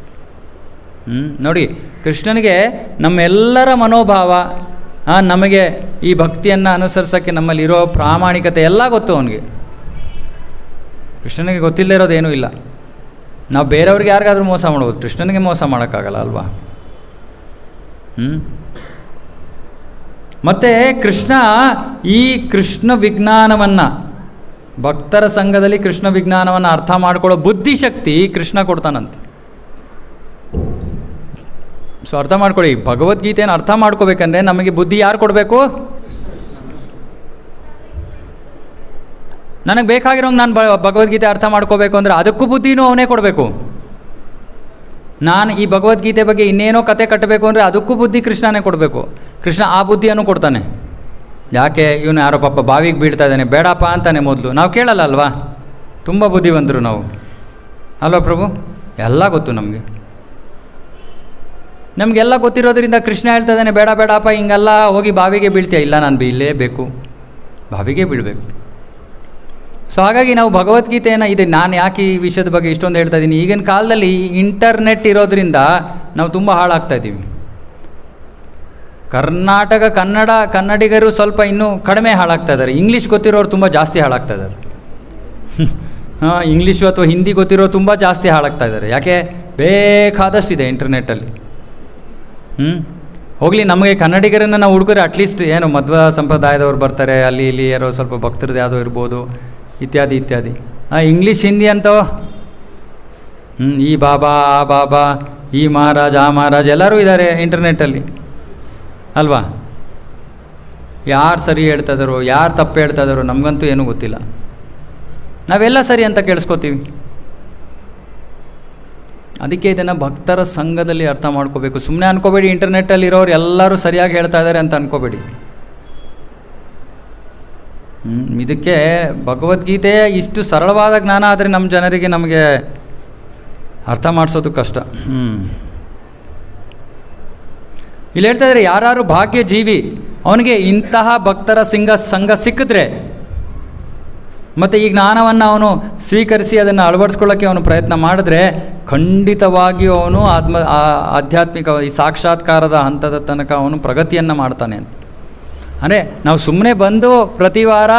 ನೋಡಿ, ಕೃಷ್ಣನಿಗೆ ನಮ್ಮೆಲ್ಲರ ಮನೋಭಾವ, ನಮಗೆ ಈ ಭಕ್ತಿಯನ್ನು ಅನುಸರಿಸೋಕ್ಕೆ ನಮ್ಮಲ್ಲಿರೋ ಪ್ರಾಮಾಣಿಕತೆ ಎಲ್ಲ ಗೊತ್ತು ಅವನಿಗೆ. ಕೃಷ್ಣನಿಗೆ ಗೊತ್ತಿಲ್ಲದೆ ಇರೋದೇನೂ ಇಲ್ಲ. ನಾವು ಬೇರೆಯವ್ರಿಗೆ ಯಾರಿಗಾದ್ರೂ ಮೋಸ ಮಾಡ್ಬೋದು, ಕೃಷ್ಣನಿಗೆ ಮೋಸ ಮಾಡೋಕ್ಕಾಗಲ್ಲ ಅಲ್ವಾ? ಮತ್ತು ಕೃಷ್ಣ ಈ ಕೃಷ್ಣ ವಿಜ್ಞಾನವನ್ನು, ಭಕ್ತರ ಸಂಘದಲ್ಲಿ ಕೃಷ್ಣ ವಿಜ್ಞಾನವನ್ನು ಅರ್ಥ ಮಾಡ್ಕೊಳ್ಳೋ ಬುದ್ಧಿಶಕ್ತಿ ಕೃಷ್ಣ ಕೊಡ್ತಾನಂತೆ. ಸೊ ಅರ್ಥ ಮಾಡ್ಕೊಳ್ಳಿ, ಭಗವದ್ಗೀತೆಯನ್ನು ಅರ್ಥ ಮಾಡ್ಕೋಬೇಕಂದ್ರೆ ನಮಗೆ ಬುದ್ಧಿ ಯಾರು ಕೊಡಬೇಕು? ನನಗೆ ಬೇಕಾಗಿರೋಂಗೆ ನಾನು ಭಗವದ್ಗೀತೆ ಅರ್ಥ ಮಾಡ್ಕೋಬೇಕು ಅಂದರೆ ಅದಕ್ಕೂ ಬುದ್ಧಿನೂ ಅವನೇ ಕೊಡಬೇಕು. ನಾನು ಈ ಭಗವದ್ಗೀತೆ ಬಗ್ಗೆ ಇನ್ನೇನೋ ಕತೆ ಕಟ್ಟಬೇಕು ಅಂದರೆ ಅದಕ್ಕೂ ಬುದ್ಧಿ ಕೃಷ್ಣನೇ ಕೊಡಬೇಕು. ಕೃಷ್ಣ ಆ ಬುದ್ಧಿಯನ್ನು ಕೊಡ್ತಾನೆ. ಯಾಕೆ? ಇವನು ಯಾರೋ ಪಾಪ ಬಾವಿಗೆ ಬೀಳ್ತಾ ಇದ್ದಾನೆ, ಬೇಡಪ್ಪ ಅಂತಾನೆ ಮೊದಲು. ನಾವು ಕೇಳಲ್ಲ ಅಲ್ವಾ? ತುಂಬ ಬುದ್ಧಿವಂತರು ನಾವು ಅಲ್ವಾ ಪ್ರಭು? ಎಲ್ಲ ಗೊತ್ತು ನಮಗೆಲ್ಲ ಗೊತ್ತಿರೋದ್ರಿಂದ ಕೃಷ್ಣ ಹೇಳ್ತಾ ಇದ್ದಾನೆ, ಬೇಡ ಬೇಡಪ್ಪ ಹಿಂಗೆಲ್ಲ ಹೋಗಿ ಬಾವಿಗೆ ಬೀಳ್ತೀಯ. ಇಲ್ಲ, ನಾನು ಬೀಳಲೇಬೇಕು, ಬಾವಿಗೆ ಬೀಳಬೇಕು. ಸೊ ಹಾಗಾಗಿ ನಾವು ಭಗವದ್ಗೀತೆಯನ್ನು ಇದೆ. ನಾನು ಯಾಕೆ ಈ ವಿಷಯದ ಬಗ್ಗೆ ಇಷ್ಟೊಂದು ಹೇಳ್ತಾ ಇದ್ದೀನಿ? ಈಗಿನ ಕಾಲದಲ್ಲಿ ಇಂಟರ್ನೆಟ್ ಇರೋದ್ರಿಂದ ನಾವು ತುಂಬ ಹಾಳಾಗ್ತಾ ಇದ್ದೀವಿ. ಕನ್ನಡಿಗರು ಸ್ವಲ್ಪ ಇನ್ನೂ ಕಡಿಮೆ ಹಾಳಾಗ್ತಾ ಇದ್ದಾರೆ. ಇಂಗ್ಲೀಷ್ ಗೊತ್ತಿರೋರು ತುಂಬ ಜಾಸ್ತಿ ಹಾಳಾಗ್ತಾ ಇದ್ದಾರೆ. ಇಂಗ್ಲೀಷು ಅಥವಾ ಹಿಂದಿ ಗೊತ್ತಿರೋರು ತುಂಬ ಜಾಸ್ತಿ ಹಾಳಾಗ್ತಾ ಇದ್ದಾರೆ. ಯಾಕೆ? ಬೇಕಾದಷ್ಟಿದೆ ಇಂಟರ್ನೆಟ್ಟಲ್ಲಿ. ಹೋಗಲಿ, ನಮಗೆ ಕನ್ನಡಿಗರನ್ನು ನಾವು ಹುಡುಗರೆ ಅಟ್ಲೀಸ್ಟ್ ಏನು ಮಧ್ವ ಸಂಪ್ರದಾಯದವ್ರು ಬರ್ತಾರೆ, ಅಲ್ಲಿ ಇಲ್ಲಿ ಯಾರೋ ಸ್ವಲ್ಪ ಭಕ್ತರದ್ದು ಯಾವುದೋ ಇರ್ಬೋದು, ಇತ್ಯಾದಿ ಇತ್ಯಾದಿ. ಇಂಗ್ಲೀಷ್ ಹಿಂದಿ ಅಂತೋ ಈ ಬಾಬಾ ಆ ಬಾಬಾ, ಈ ಮಹಾರಾಜ ಆ ಮಹಾರಾಜ ಎಲ್ಲರೂ ಇದ್ದಾರೆ ಇಂಟರ್ನೆಟ್ಟಲ್ಲಿ ಅಲ್ವಾ? ಯಾರು ಸರಿ ಹೇಳ್ತಾ ಇದ್ದಾರೋ ಯಾರು ತಪ್ಪು ಹೇಳ್ತಾ ಇದ್ದಾರೋ ನಮಗಂತೂ ಏನೂ ಗೊತ್ತಿಲ್ಲ. ನಾವೆಲ್ಲ ಸರಿ ಅಂತ ಕೇಳಿಸ್ಕೊತೀವಿ. ಅದಕ್ಕೆ ಇದನ್ನು ಭಕ್ತರ ಸಂಘದಲ್ಲಿ ಅರ್ಥ ಮಾಡ್ಕೋಬೇಕು. ಸುಮ್ಮನೆ ಅನ್ಕೋಬೇಡಿ ಇಂಟರ್ನೆಟ್ಟಲ್ಲಿ ಇರೋರು ಎಲ್ಲರೂ ಸರಿಯಾಗಿ ಹೇಳ್ತಾ ಇದ್ದಾರೆ ಅಂತ ಅನ್ಕೋಬೇಡಿ. ಇದಕ್ಕೆ ಭಗವದ್ಗೀತೆ ಇಷ್ಟು ಸರಳವಾದ ಜ್ಞಾನ ಆದರೆ ನಮ್ಮ ಜನರಿಗೆ ನಮಗೆ ಅರ್ಥ ಮಾಡಿಸೋದು ಕಷ್ಟ. ಇಲ್ಲಿ ಹೇಳ್ತಾ ಇದ್ದಾರೆ, ಯಾರು ಭಾಗ್ಯ ಜೀವಿ ಅವನಿಗೆ ಇಂತಹ ಭಕ್ತರ ಸಂಘ ಸಿಕ್ಕಿದ್ರೆ ಮತ್ತು ಈ ಜ್ಞಾನವನ್ನು ಅವನು ಸ್ವೀಕರಿಸಿ ಅದನ್ನು ಅಳವಡಿಸ್ಕೊಳ್ಳೋಕ್ಕೆ ಅವನು ಪ್ರಯತ್ನ ಮಾಡಿದ್ರೆ ಖಂಡಿತವಾಗಿಯೂ ಅವನು ಆಧ್ಯಾತ್ಮಿಕ ಈ ಸಾಕ್ಷಾತ್ಕಾರದ ಹಂತದ ತನಕ ಅವನು ಪ್ರಗತಿಯನ್ನು ಮಾಡ್ತಾನೆ ಅಂತ. ಅಂದರೆ ನಾವು ಸುಮ್ಮನೆ ಬಂದು ಪ್ರತಿ ವಾರ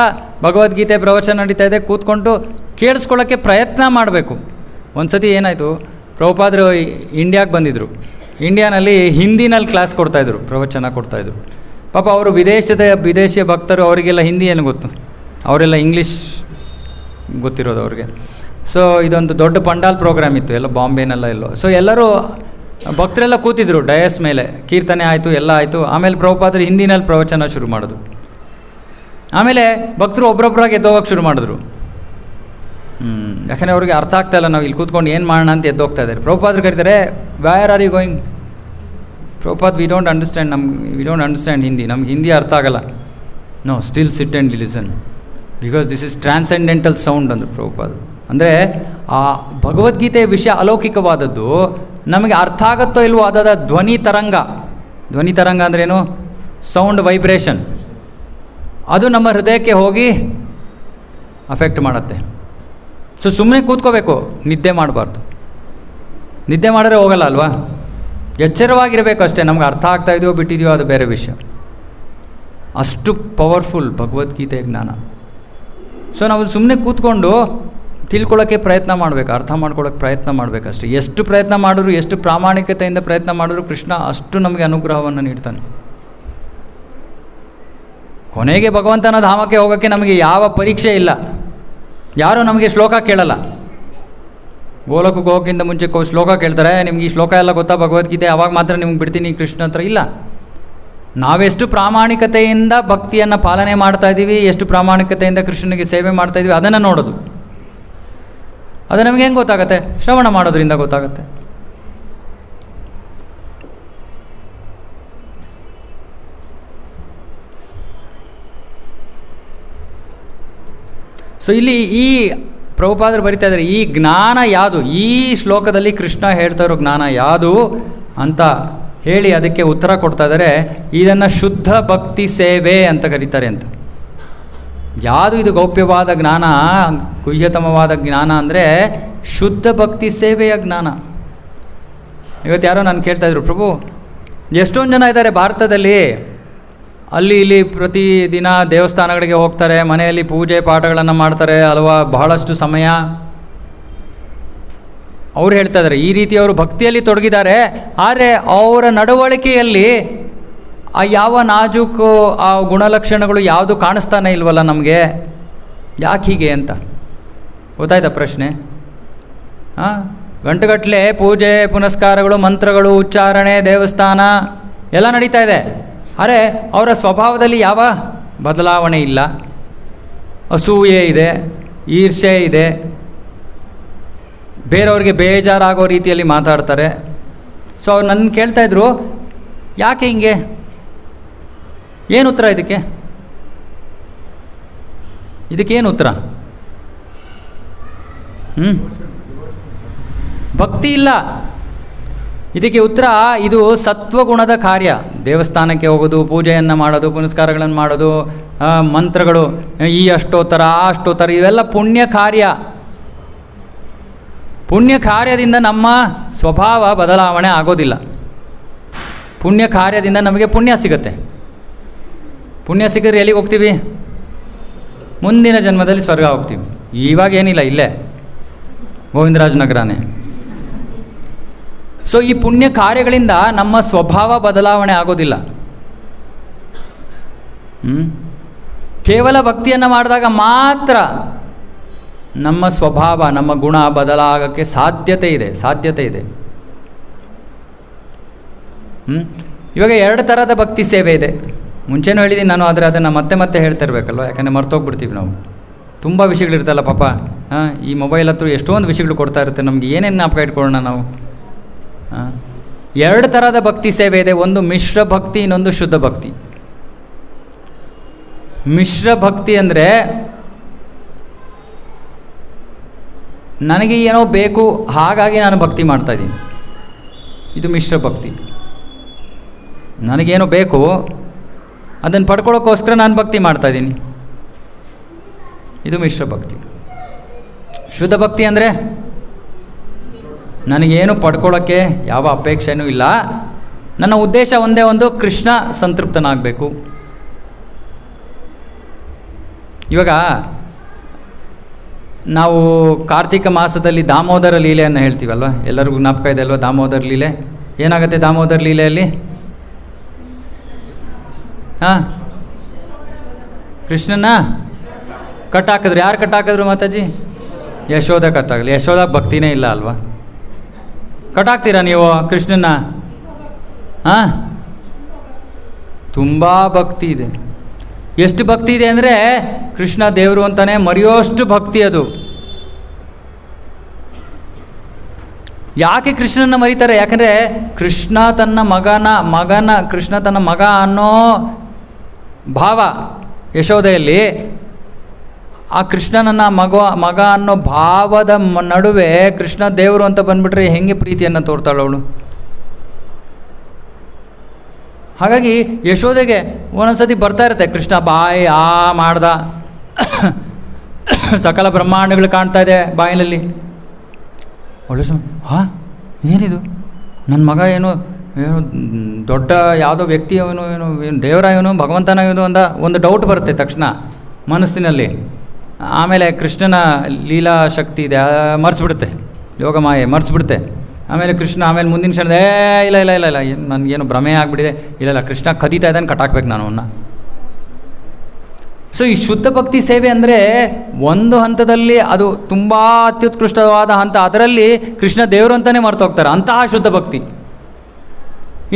ಭಗವದ್ಗೀತೆ ಪ್ರವಚನ ನಡೀತಾ ಇದೆ ಕೂತ್ಕೊಂಡು ಕೇಳಿಸ್ಕೊಳ್ಳೋಕ್ಕೆ ಪ್ರಯತ್ನ ಮಾಡಬೇಕು. ಒಂದು ಸತಿ ಏನಾಯಿತು, ಪ್ರಭುಪಾದರು ಇಂಡಿಯಾಗೆ ಬಂದಿದ್ದರು. ಇಂಡಿಯಾನಲ್ಲಿ ಹಿಂದಿನಲ್ಲಿ ಕ್ಲಾಸ್ ಕೊಡ್ತಾಯಿದ್ರು, ಪ್ರವಚನ ಕೊಡ್ತಾಯಿದ್ರು. ಪಾಪ ಅವರು ವಿದೇಶಿಯ ಭಕ್ತರು, ಅವರಿಗೆಲ್ಲ ಹಿಂದಿ ಏನು ಗೊತ್ತು, ಅವರೆಲ್ಲ ಇಂಗ್ಲೀಷ್ ಗೊತ್ತಿರೋದು ಅವ್ರಿಗೆ. ಸೊ ಇದೊಂದು ದೊಡ್ಡ ಪಂಡಾಲ್ ಪ್ರೋಗ್ರಾಮ್ ಇತ್ತು, ಎಲ್ಲ ಬಾಂಬೆನೆಲ್ಲ ಎಲ್ಲೋ. ಸೊ ಎಲ್ಲರೂ ಭಕ್ತರೆಲ್ಲ ಕೂತಿದ್ರು ಡಯಸ್ ಮೇಲೆ, ಕೀರ್ತನೆ ಆಯಿತು, ಎಲ್ಲ ಆಯಿತು. ಆಮೇಲೆ ಪ್ರಭುಪಾದರು ಹಿಂದಿನಲ್ಲಿ ಪ್ರವಚನ ಶುರು ಮಾಡಿದ್ರು. ಆಮೇಲೆ ಭಕ್ತರು ಒಬ್ಬರೊಬ್ಬರಾಗಿ ಎದ್ದೋಗಕ್ಕೆ ಶುರು ಮಾಡಿದ್ರು. ಯಾಕಂದರೆ ಅವ್ರಿಗೆ ಅರ್ಥ ಆಗ್ತಾಯಿಲ್ಲ, ನಾವು ಇಲ್ಲಿ ಕೂತ್ಕೊಂಡು ಏನು ಮಾಡೋಣ ಅಂತ ಎದ್ದೋಗ್ತಾ ಇದ್ದಾರೆ. ಪ್ರಭುಪಾದರು ಕರೀತಾರೆ, where are you going? Prabhupad we don't understand Hindi, ನಮ್ಗೆ ಹಿಂದಿ ಅರ್ಥ ಆಗಲ್ಲ. No, still sit and listen because this is transcendental sound ಅಂದರು ಪ್ರಭುಪಾದ. ಅಂದರೆ ಆ ಭಗವದ್ಗೀತೆಯ ವಿಷಯ ಅಲೌಕಿಕವಾದದ್ದು, ನಮಗೆ ಅರ್ಥ ಆಗುತ್ತೋ ಇಲ್ವೋ ಅದಾದ ಧ್ವನಿ ತರಂಗ ಅಂದ್ರೇನು? Sound vibration. ಅದು ನಮ್ಮ ಹೃದಯಕ್ಕೆ ಹೋಗಿ ಅಫೆಕ್ಟ್ ಮಾಡುತ್ತೆ. ಸೊ ಸುಮ್ಮನೆ ಕೂತ್ಕೋಬೇಕು, ನಿದ್ದೆ ಮಾಡಬಾರ್ದು. ನಿದ್ದೆ ಮಾಡಿದ್ರೆ ಹೋಗಲ್ಲ ಅಲ್ವಾ? ಎಚ್ಚರವಾಗಿರಬೇಕು ಅಷ್ಟೇ. ನಮ್ಗೆ ಅರ್ಥ ಆಗ್ತಾ ಇದೆಯೋ ಬಿಟ್ಟಿದೆಯೋ ಅದು ಬೇರೆ ವಿಷಯ. ಅಷ್ಟು ಪವರ್ಫುಲ್ ಭಗವದ್ಗೀತೆ ಜ್ಞಾನ. ಸೊ ನಾವು ಸುಮ್ಮನೆ ಕೂತ್ಕೊಂಡು ತಿಳ್ಕೊಳ್ಳೋಕ್ಕೆ ಪ್ರಯತ್ನ ಮಾಡಬೇಕು, ಅರ್ಥ ಮಾಡ್ಕೊಳ್ಳೋಕ್ಕೆ ಪ್ರಯತ್ನ ಮಾಡಬೇಕಷ್ಟೇ. ಎಷ್ಟು ಪ್ರಯತ್ನ ಮಾಡಿದ್ರು, ಎಷ್ಟು ಪ್ರಾಮಾಣಿಕತೆಯಿಂದ ಪ್ರಯತ್ನ ಮಾಡಿದ್ರು ಕೃಷ್ಣ ಅಷ್ಟು ನಮಗೆ ಅನುಗ್ರಹವನ್ನು ನೀಡ್ತಾನೆ. ಕೊನೆಗೆ ಭಗವಂತನ ಧಾಮಕ್ಕೆ ಹೋಗೋಕ್ಕೆ ನಮಗೆ ಯಾವ ಪರೀಕ್ಷೆ ಇಲ್ಲ. ಯಾರೂ ನಮಗೆ ಶ್ಲೋಕ ಕೇಳಲ್ಲ. ಗೋಲಕಕ್ಕೆ ಹೋಗೋಕ್ಕಿಂತ ಮುಂಚೆ ಶ್ಲೋಕ ಕೇಳ್ತಾರೆ, ನಿಮ್ಗೆ ಈ ಶ್ಲೋಕ ಎಲ್ಲ ಗೊತ್ತಾ ಭಗವದ್ಗೀತೆ, ಅವಾಗ ಮಾತ್ರ ನಿಮ್ಗೆ ಬಿಡ್ತೀನಿ ಕೃಷ್ಣ ಹತ್ರ. ಇಲ್ಲ, ನಾವೆಷ್ಟು ಪ್ರಾಮಾಣಿಕತೆಯಿಂದ ಭಕ್ತಿಯನ್ನು ಪಾಲನೆ ಮಾಡ್ತಾ ಇದ್ದೀವಿ, ಎಷ್ಟು ಪ್ರಾಮಾಣಿಕತೆಯಿಂದ ಕೃಷ್ಣನಿಗೆ ಸೇವೆ ಮಾಡ್ತಾ ಇದ್ದೀವಿ ಅದನ್ನು ನೋಡೋದು. ಅದು ನಮಗೆ ಹೆಂಗೆ ಗೊತ್ತಾಗುತ್ತೆ? ಶ್ರವಣ ಮಾಡೋದ್ರಿಂದ ಗೊತ್ತಾಗುತ್ತೆ. ಸೊ ಇಲ್ಲಿ ಈ ಪ್ರಭುಪಾದರು ಬರಿತಾ ಇದ್ದಾರೆ, ಈ ಜ್ಞಾನ ಯಾವುದು, ಈ ಶ್ಲೋಕದಲ್ಲಿ ಕೃಷ್ಣ ಹೇಳ್ತಾ ಇರೋ ಜ್ಞಾನ ಯಾವುದು ಅಂತ ಹೇಳಿ ಅದಕ್ಕೆ ಉತ್ತರ ಕೊಡ್ತಾ ಇದ್ದಾರೆ. ಇದನ್ನು ಶುದ್ಧ ಭಕ್ತಿ ಸೇವೆ ಅಂತ ಕರೀತಾರೆ ಅಂತ. ಯಾವುದು ಇದು ಗೌಪ್ಯವಾದ ಜ್ಞಾನ, ಗುಹ್ಯತಮವಾದ ಜ್ಞಾನ ಅಂದರೆ ಶುದ್ಧ ಭಕ್ತಿ ಸೇವೆಯ ಜ್ಞಾನ. ಇವತ್ತು ಯಾರೋ ನಾನು ಕೇಳ್ತಾಯಿದ್ರು, ಪ್ರಭು ಎಷ್ಟೊಂದು ಜನ ಇದ್ದಾರೆ ಭಾರತದಲ್ಲಿ, ಅಲ್ಲಿ ಇಲ್ಲಿ ಪ್ರತಿದಿನ ದೇವಸ್ಥಾನಗಳಿಗೆ ಹೋಗ್ತಾರೆ, ಮನೆಯಲ್ಲಿ ಪೂಜೆ ಪಾಠಗಳನ್ನು ಮಾಡ್ತಾರೆ ಅಲ್ವಾ, ಬಹಳಷ್ಟು ಸಮಯ. ಅವ್ರು ಹೇಳ್ತಾ ಇದ್ದಾರೆ ಈ ರೀತಿ ಅವರು ಭಕ್ತಿಯಲ್ಲಿ ತೊಡಗಿದ್ದಾರೆ, ಆದರೆ ಅವರ ನಡವಳಿಕೆಯಲ್ಲಿ ಆ ಯಾವ ನಾಜೂಕು ಆ ಗುಣಲಕ್ಷಣಗಳು ಯಾವುದು ಕಾಣಿಸ್ತಾನೆ ಇಲ್ವಲ್ಲ ನಮಗೆ, ಯಾಕೆ ಹೀಗೆ ಅಂತ. ಗೊತ್ತಾಯ್ತಾ ಪ್ರಶ್ನೆ? ಗಂಟುಗಟ್ಟಲೆ ಪೂಜೆ ಪುನಸ್ಕಾರಗಳು, ಮಂತ್ರಗಳು, ಉಚ್ಚಾರಣೆ, ದೇವಸ್ಥಾನ ಎಲ್ಲ ನಡೀತಾ ಇದೆ, ಆದರೆ ಅವರ ಸ್ವಭಾವದಲ್ಲಿ ಯಾವ ಬದಲಾವಣೆ ಇಲ್ಲ. ಅಸೂಯೆ ಇದೆ, ಈರ್ಷೆ ಇದೆ, ಬೇರೆಯವ್ರಿಗೆ ಬೇಜಾರಾಗೋ ರೀತಿಯಲ್ಲಿ ಮಾತಾಡ್ತಾರೆ. ಸೊ ಅವ್ರು ನನ್ನ ಕೇಳ್ತಾಯಿದ್ರು, ಯಾಕೆ ಹಿಂಗೆ, ಏನು ಉತ್ತರ ಇದಕ್ಕೇನು ಉತ್ತರ? ಭಕ್ತಿ ಇಲ್ಲ ಇದಕ್ಕೆ ಉತ್ತರ. ಇದು ಸತ್ವಗುಣದ ಕಾರ್ಯ. ದೇವಸ್ಥಾನಕ್ಕೆ ಹೋಗೋದು, ಪೂಜೆಯನ್ನು ಮಾಡೋದು, ಪುನಸ್ಕಾರಗಳನ್ನು ಮಾಡೋದು, ಮಂತ್ರಗಳು, ಈ ಅಷ್ಟೋತ್ತರ ಆ ಅಷ್ಟೋತ್ತರ, ಇವೆಲ್ಲ ಪುಣ್ಯ ಕಾರ್ಯ. ಪುಣ್ಯ ಕಾರ್ಯದಿಂದ ನಮ್ಮ ಸ್ವಭಾವ ಬದಲಾವಣೆ ಆಗೋದಿಲ್ಲ. ಪುಣ್ಯ ಕಾರ್ಯದಿಂದ ನಮಗೆ ಪುಣ್ಯ ಸಿಗುತ್ತೆ. ಪುಣ್ಯ ಸಿಕ್ಕಿದ್ರೆ ಎಲ್ಲಿಗೆ ಹೋಗ್ತೀವಿ? ಮುಂದಿನ ಜನ್ಮದಲ್ಲಿ ಸ್ವರ್ಗ ಹೋಗ್ತೀವಿ. ಇವಾಗ ಏನಿಲ್ಲ, ಇಲ್ಲೇ ಗೋವಿಂದರಾಜನಗರನೇ. ಸೊ ಈ ಪುಣ್ಯ ಕಾರ್ಯಗಳಿಂದ ನಮ್ಮ ಸ್ವಭಾವ ಬದಲಾವಣೆ ಆಗೋದಿಲ್ಲ. ಕೇವಲ ಭಕ್ತಿಯನ್ನು ಮಾಡಿದಾಗ ಮಾತ್ರ ನಮ್ಮ ಸ್ವಭಾವ, ನಮ್ಮ ಗುಣ ಬದಲಾಗೋಕ್ಕೆ ಸಾಧ್ಯತೆ ಇದೆ. ಇವಾಗ 2 ಥರದ ಭಕ್ತಿ ಸೇವೆ ಇದೆ. ಮುಂಚೆನೂ ಹೇಳಿದ್ದೀನಿ ನಾನು, ಆದರೆ ಅದನ್ನು ಮತ್ತೆ ಹೇಳ್ತಾ ಇರಬೇಕಲ್ವ, ಯಾಕಂದರೆ ಮರ್ತೋಗ್ಬಿಡ್ತೀವಿ ನಾವು. ತುಂಬ ವಿಷಯಗಳಿರ್ತಲ್ಲ ಪಾಪ. ಈ ಮೊಬೈಲ್ ಹತ್ರ ಎಷ್ಟೊಂದು ವಿಷಯಗಳು ಕೊಡ್ತಾ ಇರುತ್ತೆ, ನಮಗೆ ಏನೇನು ಜ್ಞಾಪಕ ಇಟ್ಕೊಳ್ಳೋಣ ನಾವು. ಎರಡು ಥರದ ಭಕ್ತಿ ಸೇವೆ ಇದೆ. ಒಂದು ಮಿಶ್ರ ಭಕ್ತಿ, ಇನ್ನೊಂದು ಶುದ್ಧ ಭಕ್ತಿ. ಮಿಶ್ರ ಭಕ್ತಿ ಅಂದರೆ ನನಗೆ ಏನೋ ಬೇಕು ಹಾಗಾಗಿ ನಾನು ಭಕ್ತಿ ಮಾಡ್ತಾಯಿದ್ದೀನಿ, ಇದು ಮಿಶ್ರ ಭಕ್ತಿ. ನನಗೇನೋ ಬೇಕು ಅದನ್ನು ಪಡ್ಕೊಳ್ಳೋಕ್ಕೋಸ್ಕರ ನಾನು ಭಕ್ತಿ ಮಾಡ್ತಾಯಿದ್ದೀನಿ, ಇದು ಮಿಶ್ರ ಭಕ್ತಿ. ಶುದ್ಧ ಭಕ್ತಿ ಅಂದರೆ ನನಗೇನು ಪಡ್ಕೊಳ್ಳೋಕ್ಕೆ ಯಾವ ಅಪೇಕ್ಷೆನೂ ಇಲ್ಲ, ನನ್ನ ಉದ್ದೇಶ ಒಂದೇ ಒಂದು, ಕೃಷ್ಣ ಸಂತೃಪ್ತನಾಗಬೇಕು. ಇವಾಗ ನಾವು ಕಾರ್ತಿಕ ಮಾಸದಲ್ಲಿ ದಾಮೋದರ ಲೀಲೆಯನ್ನು ಹೇಳ್ತೀವಲ್ವ, ಎಲ್ಲರಿಗೂ ಜ್ಞಾಪಕ ಇದೆ ಅಲ್ವ ದಾಮೋದರ ಲೀಲೆ? ಏನಾಗುತ್ತೆ ದಾಮೋದರ ಲೀಲೆಯಲ್ಲಿ? ಕೃಷ್ಣನ ಕಟ್ಟಾಕಿದ್ರು. ಯಾರು ಕಟ್ಟಾಕಿದ್ರು ಮಾತಾಜಿ? ಯಶೋಧ ಕಟ್ಟಾಗಲಿ. ಯಶೋಧ ಭಕ್ತಿನೇ ಇಲ್ಲ ಅಲ್ವಾ? ಕಟ್ಟಾಕ್ತೀರಾ ನೀವು ಕೃಷ್ಣನ? ತುಂಬ ಭಕ್ತಿ ಇದೆ. ಎಷ್ಟು ಭಕ್ತಿ ಇದೆ ಅಂದರೆ ಕೃಷ್ಣ ದೇವರು ಅಂತಾನೆ ಮರೆಯೋಷ್ಟು ಭಕ್ತಿ ಅದು. ಯಾಕೆ ಕೃಷ್ಣನ ಮರೀತಾರೆ? ಯಾಕಂದರೆ ಕೃಷ್ಣ ತನ್ನ ಕೃಷ್ಣ ತನ್ನ ಮಗ ಅನ್ನೋ ಭಾವ ಯಶೋದೆಯಲ್ಲಿ, ಆ ಕೃಷ್ಣನನ್ನ ಮಗ ಅನ್ನೋ ಭಾವದ ನಡುವೆ ಕೃಷ್ಣ ದೇವರು ಅಂತ ಬಂದ್ಬಿಟ್ರೆ ಹೆಂಗೆ ಪ್ರೀತಿಯನ್ನು ತೋರ್ತಾಳು ಅವಳು? ಹಾಗಾಗಿ ಯಶೋದೆಗೆ ಒಂದೊಂದ್ಸತಿ ಬರ್ತಾ ಇರುತ್ತೆ, ಕೃಷ್ಣ ಬಾಯಿ ಮಾಡ್ದ, ಸಕಲ ಬ್ರಹ್ಮಾಂಡಗಳು ಕಾಣ್ತಾ ಇದೆ ಬಾಯಿನಲ್ಲಿ. ಒಳ್ಳೆ ಏನಿದು ನನ್ನ ಮಗ ಏನು ದೊಡ್ಡ ಯಾವುದೋ ವ್ಯಕ್ತಿ ಏನು ದೇವರ ಇವನು ಭಗವಂತನ ಇವನು ಅಂತ ಒಂದು ಡೌಟ್ ಬರುತ್ತೆ ತಕ್ಷಣ ಮನಸ್ಸಿನಲ್ಲಿ. ಆಮೇಲೆ ಕೃಷ್ಣನ ಲೀಲಾ ಶಕ್ತಿ ಇದೆ, ಮರೆಸ್ಬಿಡುತ್ತೆ, ಯೋಗಮಾಯೆ ಮರೆಸ್ಬಿಡುತ್ತೆ. ಆಮೇಲೆ ಕೃಷ್ಣ ಆಮೇಲೆ ಮುಂದಿನ ಕ್ಷಣದ ಇಲ್ಲ ಇಲ್ಲ ಇಲ್ಲ ಇಲ್ಲ ನನಗೇನು ಭ್ರಮೆ ಆಗಿಬಿಟ್ಟಿದೆ, ಇಲ್ಲ ಕೃಷ್ಣ ಕದೀತಾ ಇದ್ದಾನೆ, ಕಟ್ಟಾಕ್ಬೇಕು ನಾನು ಅವನ್ನ. ಸೊ ಈ ಶುದ್ಧ ಭಕ್ತಿ ಸೇವೆ ಅಂದರೆ ಒಂದು ಹಂತದಲ್ಲಿ ಅದು ತುಂಬ ಅತ್ಯುತ್ಕೃಷ್ಟವಾದ ಹಂತ, ಅದರಲ್ಲಿ ಕೃಷ್ಣ ದೇವರು ಅಂತಲೇ ಮರ್ತೋಗ್ತಾರೆ, ಅಂತಹ ಶುದ್ಧ ಭಕ್ತಿ.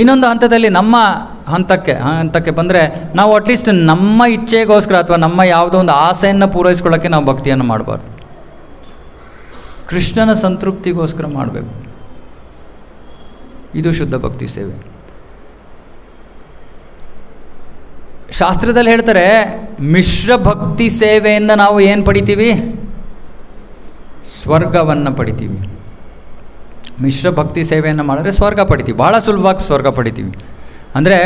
ಇನ್ನೊಂದು ಹಂತದಲ್ಲಿ ನಮ್ಮ ಹಂತಕ್ಕೆ ಬಂದರೆ ನಾವು ಅಟ್ಲೀಸ್ಟ್ ನಮ್ಮ ಇಚ್ಛೆಗೋಸ್ಕರ ಅಥವಾ ನಮ್ಮ ಯಾವುದೋ ಒಂದು ಆಸೆಯನ್ನು ಪೂರೈಸ್ಕೊಳ್ಳೋಕ್ಕೆ ನಾವು ಭಕ್ತಿಯನ್ನು ಮಾಡಬಾರ್ದು, ಕೃಷ್ಣನ ಸಂತೃಪ್ತಿಗೋಸ್ಕರ ಮಾಡಬೇಕು. ಇದು ಶುದ್ಧ ಭಕ್ತಿ ಸೇವೆ. ಶಾಸ್ತ್ರದಲ್ಲಿ ಹೇಳ್ತಾರೆ, ಮಿಶ್ರ ಭಕ್ತಿ ಸೇವೆಯಿಂದ ನಾವು ಏನು ಪಡಿತೀವಿ? ಸ್ವರ್ಗವನ್ನು ಪಡಿತೀವಿ. ಮಿಶ್ರ ಭಕ್ತಿ ಸೇವೆಯನ್ನು ಮಾಡಿದ್ರೆ ಸ್ವರ್ಗ ಪಡಿತೀವಿ, ಭಾಳ ಸುಲಭವಾಗಿ ಸ್ವರ್ಗ ಪಡಿತೀವಿ. ಅಂದರೆ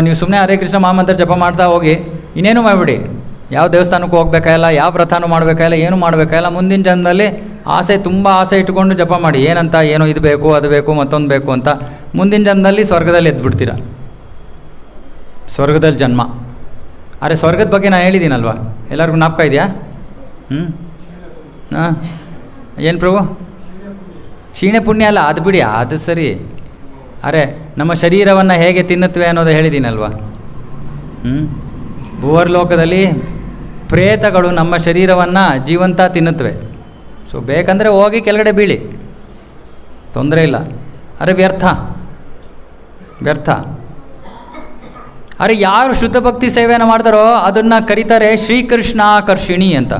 ನೀವು ಸುಮ್ಮನೆ ಹರೇ ಕೃಷ್ಣ ಮಹಾಮಂತ್ರ ಜಪ ಮಾಡ್ತಾ ಹೋಗಿ ಇನ್ನೇನು ಮಾಡಿಬಿಡಿ, ಯಾವ ದೇವಸ್ಥಾನಕ್ಕೂ ಹೋಗ್ಬೇಕಾಗಿಲ್ಲ, ಯಾವ ವ್ರತನೂ ಮಾಡಬೇಕಾಗಿಲ್ಲ, ಏನೂ ಮಾಡಬೇಕಾಗಿಲ್ಲ. ಮುಂದಿನ ಜನ್ಮದಲ್ಲಿ ತುಂಬ ಆಸೆ ಇಟ್ಕೊಂಡು ಜಪ ಮಾಡಿ, ಏನಂತ ಏನೋ ಇದು ಬೇಕು ಅದು ಬೇಕು ಮತ್ತೊಂದು ಬೇಕು ಅಂತ, ಮುಂದಿನ ಜನ್ಮದಲ್ಲಿ ಸ್ವರ್ಗದಲ್ಲಿ ಎದ್ಬಿಡ್ತೀರ, ಸ್ವರ್ಗದಲ್ಲಿ ಜನ್ಮ. ಅರೆ ಸ್ವರ್ಗದ ಬಗ್ಗೆ ನಾನು ಹೇಳಿದ್ದೀನಲ್ವ, ಎಲ್ಲರಿಗೂ ಜ್ಞಾಪಕ ಇದೆಯಾ? ಏನು ಪ್ರಭು? ಕ್ಷೀಣೆ ಪುಣ್ಯ ಅಲ್ಲ, ಅದು ಬಿಡಿ, ಅದು ಸರಿ. ಅರೆ ನಮ್ಮ ಶರೀರವನ್ನು ಹೇಗೆ ತಿನ್ನುತ್ತವೆ ಅನ್ನೋದು ಹೇಳಿದ್ದೀನಲ್ವ. ಭೂವರ್ಲೋಕದಲ್ಲಿ ಪ್ರೇತಗಳು ನಮ್ಮ ಶರೀರವನ್ನು ಜೀವಂತ ತಿನ್ನುತ್ತವೆ. ಸೊ ಬೇಕಂದರೆ ಹೋಗಿ ಕೆಳಗಡೆ ಬೀಳಿ, ತೊಂದರೆ ಇಲ್ಲ. ಅರೆ ವ್ಯರ್ಥ. ಅರೆ ಯಾರು ಶುದ್ಧ ಭಕ್ತಿ ಸೇವೆಯನ್ನು ಮಾಡ್ತಾರೋ ಅದನ್ನು ಕರೀತಾರೆ ಶ್ರೀಕೃಷ್ಣ ಆಕರ್ಷಿಣಿ ಅಂತ.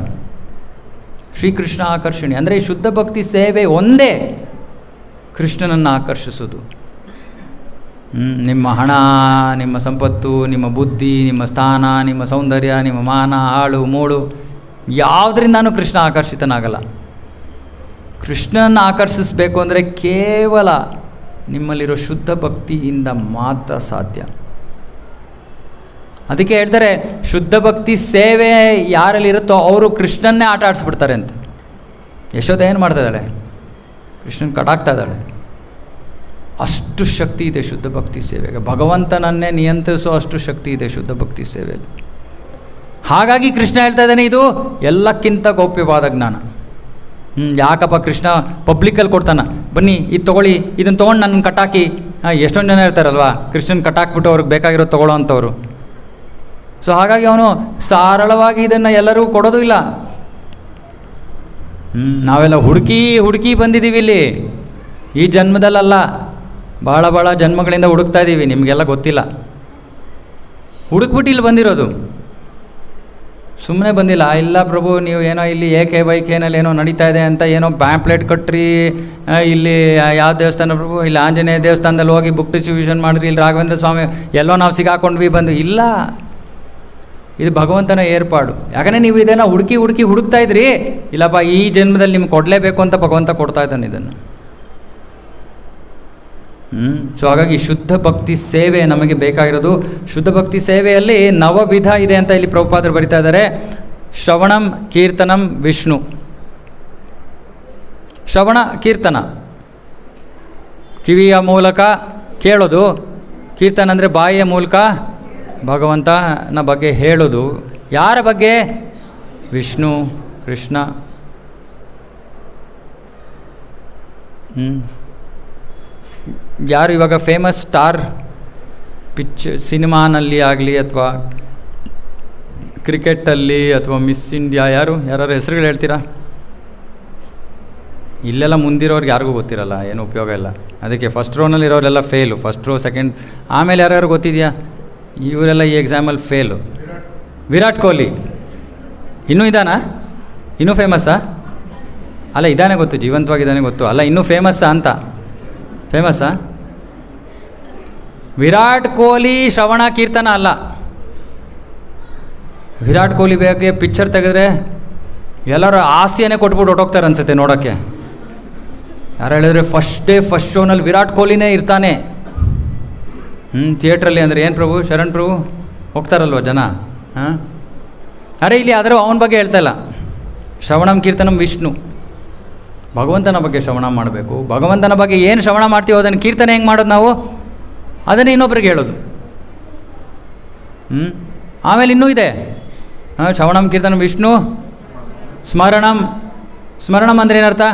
ಶ್ರೀಕೃಷ್ಣ ಆಕರ್ಷಿಣಿ ಅಂದರೆ ಈ ಶುದ್ಧ ಭಕ್ತಿ ಸೇವೆ ಒಂದೇ ಕೃಷ್ಣನನ್ನು ಆಕರ್ಷಿಸೋದು. ನಿಮ್ಮ ಹಣ, ನಿಮ್ಮ ಸಂಪತ್ತು, ನಿಮ್ಮ ಬುದ್ಧಿ, ನಿಮ್ಮ ಸ್ಥಾನ, ನಿಮ್ಮ ಸೌಂದರ್ಯ, ನಿಮ್ಮ ಮಾನ, ಆಳು ಮೂಳು, ಯಾವುದರಿಂದಾನೂ ಕೃಷ್ಣ ಆಕರ್ಷಿತನಾಗಲ್ಲ. ಕೃಷ್ಣನನ್ನು ಆಕರ್ಷಿಸಬೇಕು ಅಂದರೆ ಕೇವಲ ನಿಮ್ಮಲ್ಲಿರೋ ಶುದ್ಧ ಭಕ್ತಿಯಿಂದ ಮಾತ್ರ ಸಾಧ್ಯ. ಅದಕ್ಕೆ ಹೇಳ್ತಾರೆ, ಶುದ್ಧ ಭಕ್ತಿ ಸೇವೆ ಯಾರಲ್ಲಿರುತ್ತೋ ಅವರು ಕೃಷ್ಣನ್ನೇ ಆಟ ಆಡಿಸ್ಬಿಡ್ತಾರೆ ಅಂತ. ಯಶೋಧ ಏನು ಮಾಡ್ತಾ ಇದ್ದಾಳೆ? ಕೃಷ್ಣನ್ ಕಟಾಕ್ತಾ ಇದ್ದಾಳೆ. ಅಷ್ಟು ಶಕ್ತಿ ಇದೆ ಶುದ್ಧ ಭಕ್ತಿ ಸೇವೆಗೆ, ಭಗವಂತನನ್ನೇ ನಿಯಂತ್ರಿಸೋ ಅಷ್ಟು ಶಕ್ತಿ ಇದೆ ಶುದ್ಧ ಭಕ್ತಿ ಸೇವೆಯಲ್ಲಿ. ಹಾಗಾಗಿ ಕೃಷ್ಣ ಹೇಳ್ತಾ ಇದ್ದಾನೆ, ಇದು ಎಲ್ಲಕ್ಕಿಂತ ಗೌಪ್ಯವಾದ ಜ್ಞಾನ. ಯಾಕಪ್ಪ ಕೃಷ್ಣ ಪಬ್ಲಿಕ್ಕಲ್ಲಿ ಕೊಡ್ತಾನೆ, ಬನ್ನಿ ಇದು ತೊಗೊಳ್ಳಿ, ಇದನ್ನು ತೊಗೊಂಡು ನನ್ನ ಕಟ್ಟಾಕಿ. ಎಷ್ಟೊಂದು ಜನ ಇರ್ತಾರಲ್ವ, ಕೃಷ್ಣನ್ ಕಟ್ಟಾಕ್ಬಿಟ್ಟು ಅವ್ರಿಗೆ ಬೇಕಾಗಿರೋದು ತೊಗೊಳ್ಳೋ ಅಂಥವ್ರು. ಸೊ ಹಾಗಾಗಿ ಅವನು ಸರಳವಾಗಿ ಇದನ್ನು ಎಲ್ಲರಿಗೂ ಕೊಡೋದು ಇಲ್ಲ. ನಾವೆಲ್ಲ ಹುಡುಕಿ ಬಂದಿದ್ದೀವಿ ಇಲ್ಲಿ, ಈ ಜನ್ಮದಲ್ಲ, ಭಾಳ ಜನ್ಮಗಳಿಂದ ಹುಡುಕ್ತಾ ಇದ್ದೀವಿ, ನಿಮಗೆಲ್ಲ ಗೊತ್ತಿಲ್ಲ. ಹುಡುಕ್ಬಿಟ್ಟು ಇಲ್ಲಿ ಬಂದಿರೋದು. ಸುಮ್ಮನೆ ಬಂದಿಲ್ಲ. ಇಲ್ಲ ಪ್ರಭು, ನೀವು ಏನೋ ಇಲ್ಲಿ AKYKನಲ್ಲಿ ಏನೋ ನಡೀತಾ ಇದೆ ಅಂತ ಏನೋ ಪ್ಯಾಂಪ್ಲೆಟ್ ಕಟ್ಟ್ರಿ, ಇಲ್ಲಿ ಯಾವ ದೇವಸ್ಥಾನ ಪ್ರಭು, ಇಲ್ಲಿ ಆಂಜನೇಯ ದೇವಸ್ಥಾನದಲ್ಲಿ ಹೋಗಿ ಬುಕ್ ಡಿಸ್ಟ್ರಿಬ್ಯೂಷನ್ ಮಾಡಿರಿ, ಇಲ್ಲಿ ರಾಘವೇಂದ್ರ ಸ್ವಾಮಿ ಎಲ್ಲೋ ನಾವು ಸಿಗಾಕೊಂಡ್ವಿ ಬಂದು. ಇಲ್ಲ, ಇದು ಭಗವಂತನ ಏರ್ಪಾಡು. ಯಾಕಂದರೆ ನೀವು ಇದನ್ನು ಹುಡುಕ್ತಾ ಇದ್ರಿ. ಇಲ್ಲಪ್ಪ, ಈ ಜನ್ಮದಲ್ಲಿ ನಿಮ್ಗೆ ಕೊಡಲೇಬೇಕು ಅಂತ ಭಗವಂತ ಕೊಡ್ತಾ ಇದ್ದಾನೆ ಇದನ್ನು. ಸೊ ಹಾಗಾಗಿ ಶುದ್ಧ ಭಕ್ತಿ ಸೇವೆ ನಮಗೆ ಬೇಕಾಗಿರೋದು. ಶುದ್ಧ ಭಕ್ತಿ ಸೇವೆಯಲ್ಲಿ 9 ವಿಧ ಇದೆ ಅಂತ ಇಲ್ಲಿ ಪ್ರಭುಪಾದರು ಬರಿತಾ ಇದ್ದಾರೆ. ಶ್ರವಣಂ, ಕೀರ್ತನಂ, ವಿಷ್ಣು. ಶ್ರವಣ, ಕೀರ್ತನ, ಕಿವಿಯ ಮೂಲಕ ಕೇಳೋದು. ಕೀರ್ತನ ಅಂದರೆ ಬಾಯಿಯ ಮೂಲಕ ಭಗವಂತನ ಬಗ್ಗೆ ಹೇಳೋದು. ಯಾರ ಬಗ್ಗೆ? ವಿಷ್ಣು, ಕೃಷ್ಣ. ಯಾರು ಇವಾಗ ಫೇಮಸ್ ಸ್ಟಾರ್ ಸಿನಿಮಾನಲ್ಲಿ ಆಗಲಿ ಅಥವಾ ಕ್ರಿಕೆಟಲ್ಲಿ ಅಥವಾ ಮಿಸ್ ಇಂಡಿಯಾ, ಯಾರು ಹೆಸರುಗಳು ಹೇಳ್ತೀರಾ? ಇಲ್ಲೆಲ್ಲ ಮುಂದಿರೋರ್ಗೆ ಯಾರಿಗೂ ಗೊತ್ತಿರಲ್ಲ, ಏನು ಉಪಯೋಗ ಇಲ್ಲ. ಅದಕ್ಕೆ ಫಸ್ಟ್ ರೋನಲ್ಲಿ ಇರೋರೆಲ್ಲ ಫೇಲು, ಫಸ್ಟ್ ರೋ, ಸೆಕೆಂಡ್. ಆಮೇಲೆ ಯಾರ್ಯಾರು ಗೊತ್ತಿದೆಯಾ? ಇವರೆಲ್ಲ ಈ ಎಕ್ಸಾಮಲ್ಲಿ ಫೇಲು. ವಿರಾಟ್ ಕೊಹ್ಲಿ ಇನ್ನೂ ಇದ್ದಾನಾ? ಇನ್ನೂ ಫೇಮಸ್ಸಾ? ಅಲ್ಲ, ಇದ್ದಾನೆ ಗೊತ್ತು, ಜೀವಂತವಾಗಿದ್ದಾನೆ ಗೊತ್ತು. ಅಲ್ಲ, ಇನ್ನೂ ಫೇಮಸ್ಸಾ ಅಂತ? ಫೇಮಸ್ಸಾ? ವಿರಾಟ್ ಕೊಹ್ಲಿ ಶ್ರವಣ ಕೀರ್ತನ ಅಲ್ಲ. ವಿರಾಟ್ ಕೊಹ್ಲಿ ಬಗ್ಗೆ ಪಿಕ್ಚರ್ ತೆಗೆದ್ರೆ ಎಲ್ಲರೂ ಆಸ್ತಿಯನ್ನೇ ಕೊಟ್ಬಿಟ್ಟು ಹೊಟ್ಟೋಗ್ತಾರೆ ಅನ್ಸುತ್ತೆ ನೋಡೋಕ್ಕೆ. ಯಾರು ಹೇಳಿದ್ರೆ ಫಸ್ಟ್ ಶೋನಲ್ಲಿ ವಿರಾಟ್ ಕೊಹ್ಲಿನೇ ಇರ್ತಾನೆ ಥಿಯೇಟ್ರಲ್ಲಿ. ಅಂದರೆ ಏನು ಪ್ರಭು, ಶರಣ್ ಪ್ರಭು ಹೋಗ್ತಾರಲ್ವ ಜನ? ಹಾಂ, ಅರೆ ಇಲ್ಲಿ ಆದರೂ ಅವನ ಬಗ್ಗೆ ಹೇಳ್ತಾ ಇಲ್ಲ. ಶ್ರವಣಂ ಕೀರ್ತನಂ ವಿಷ್ಣು, ಭಗವಂತನ ಬಗ್ಗೆ ಶ್ರವಣ ಮಾಡಬೇಕು. ಭಗವಂತನ ಬಗ್ಗೆ ಏನು ಶ್ರವಣ ಮಾಡ್ತೀವೋ ಅದನ್ನು ಕೀರ್ತನೆ ಹೆಂಗೆ ಮಾಡೋದು ನಾವು? ಅದನ್ನೇ ಇನ್ನೊಬ್ರಿಗೆ ಹೇಳೋದು. ಆಮೇಲೆ ಇನ್ನೂ ಇದೆ. ಶ್ರವಣಂ ಕೀರ್ತನಂ ವಿಷ್ಣು ಸ್ಮರಣಂ. ಸ್ಮರಣಂ ಅಂದರೆ ಏನರ್ಥ?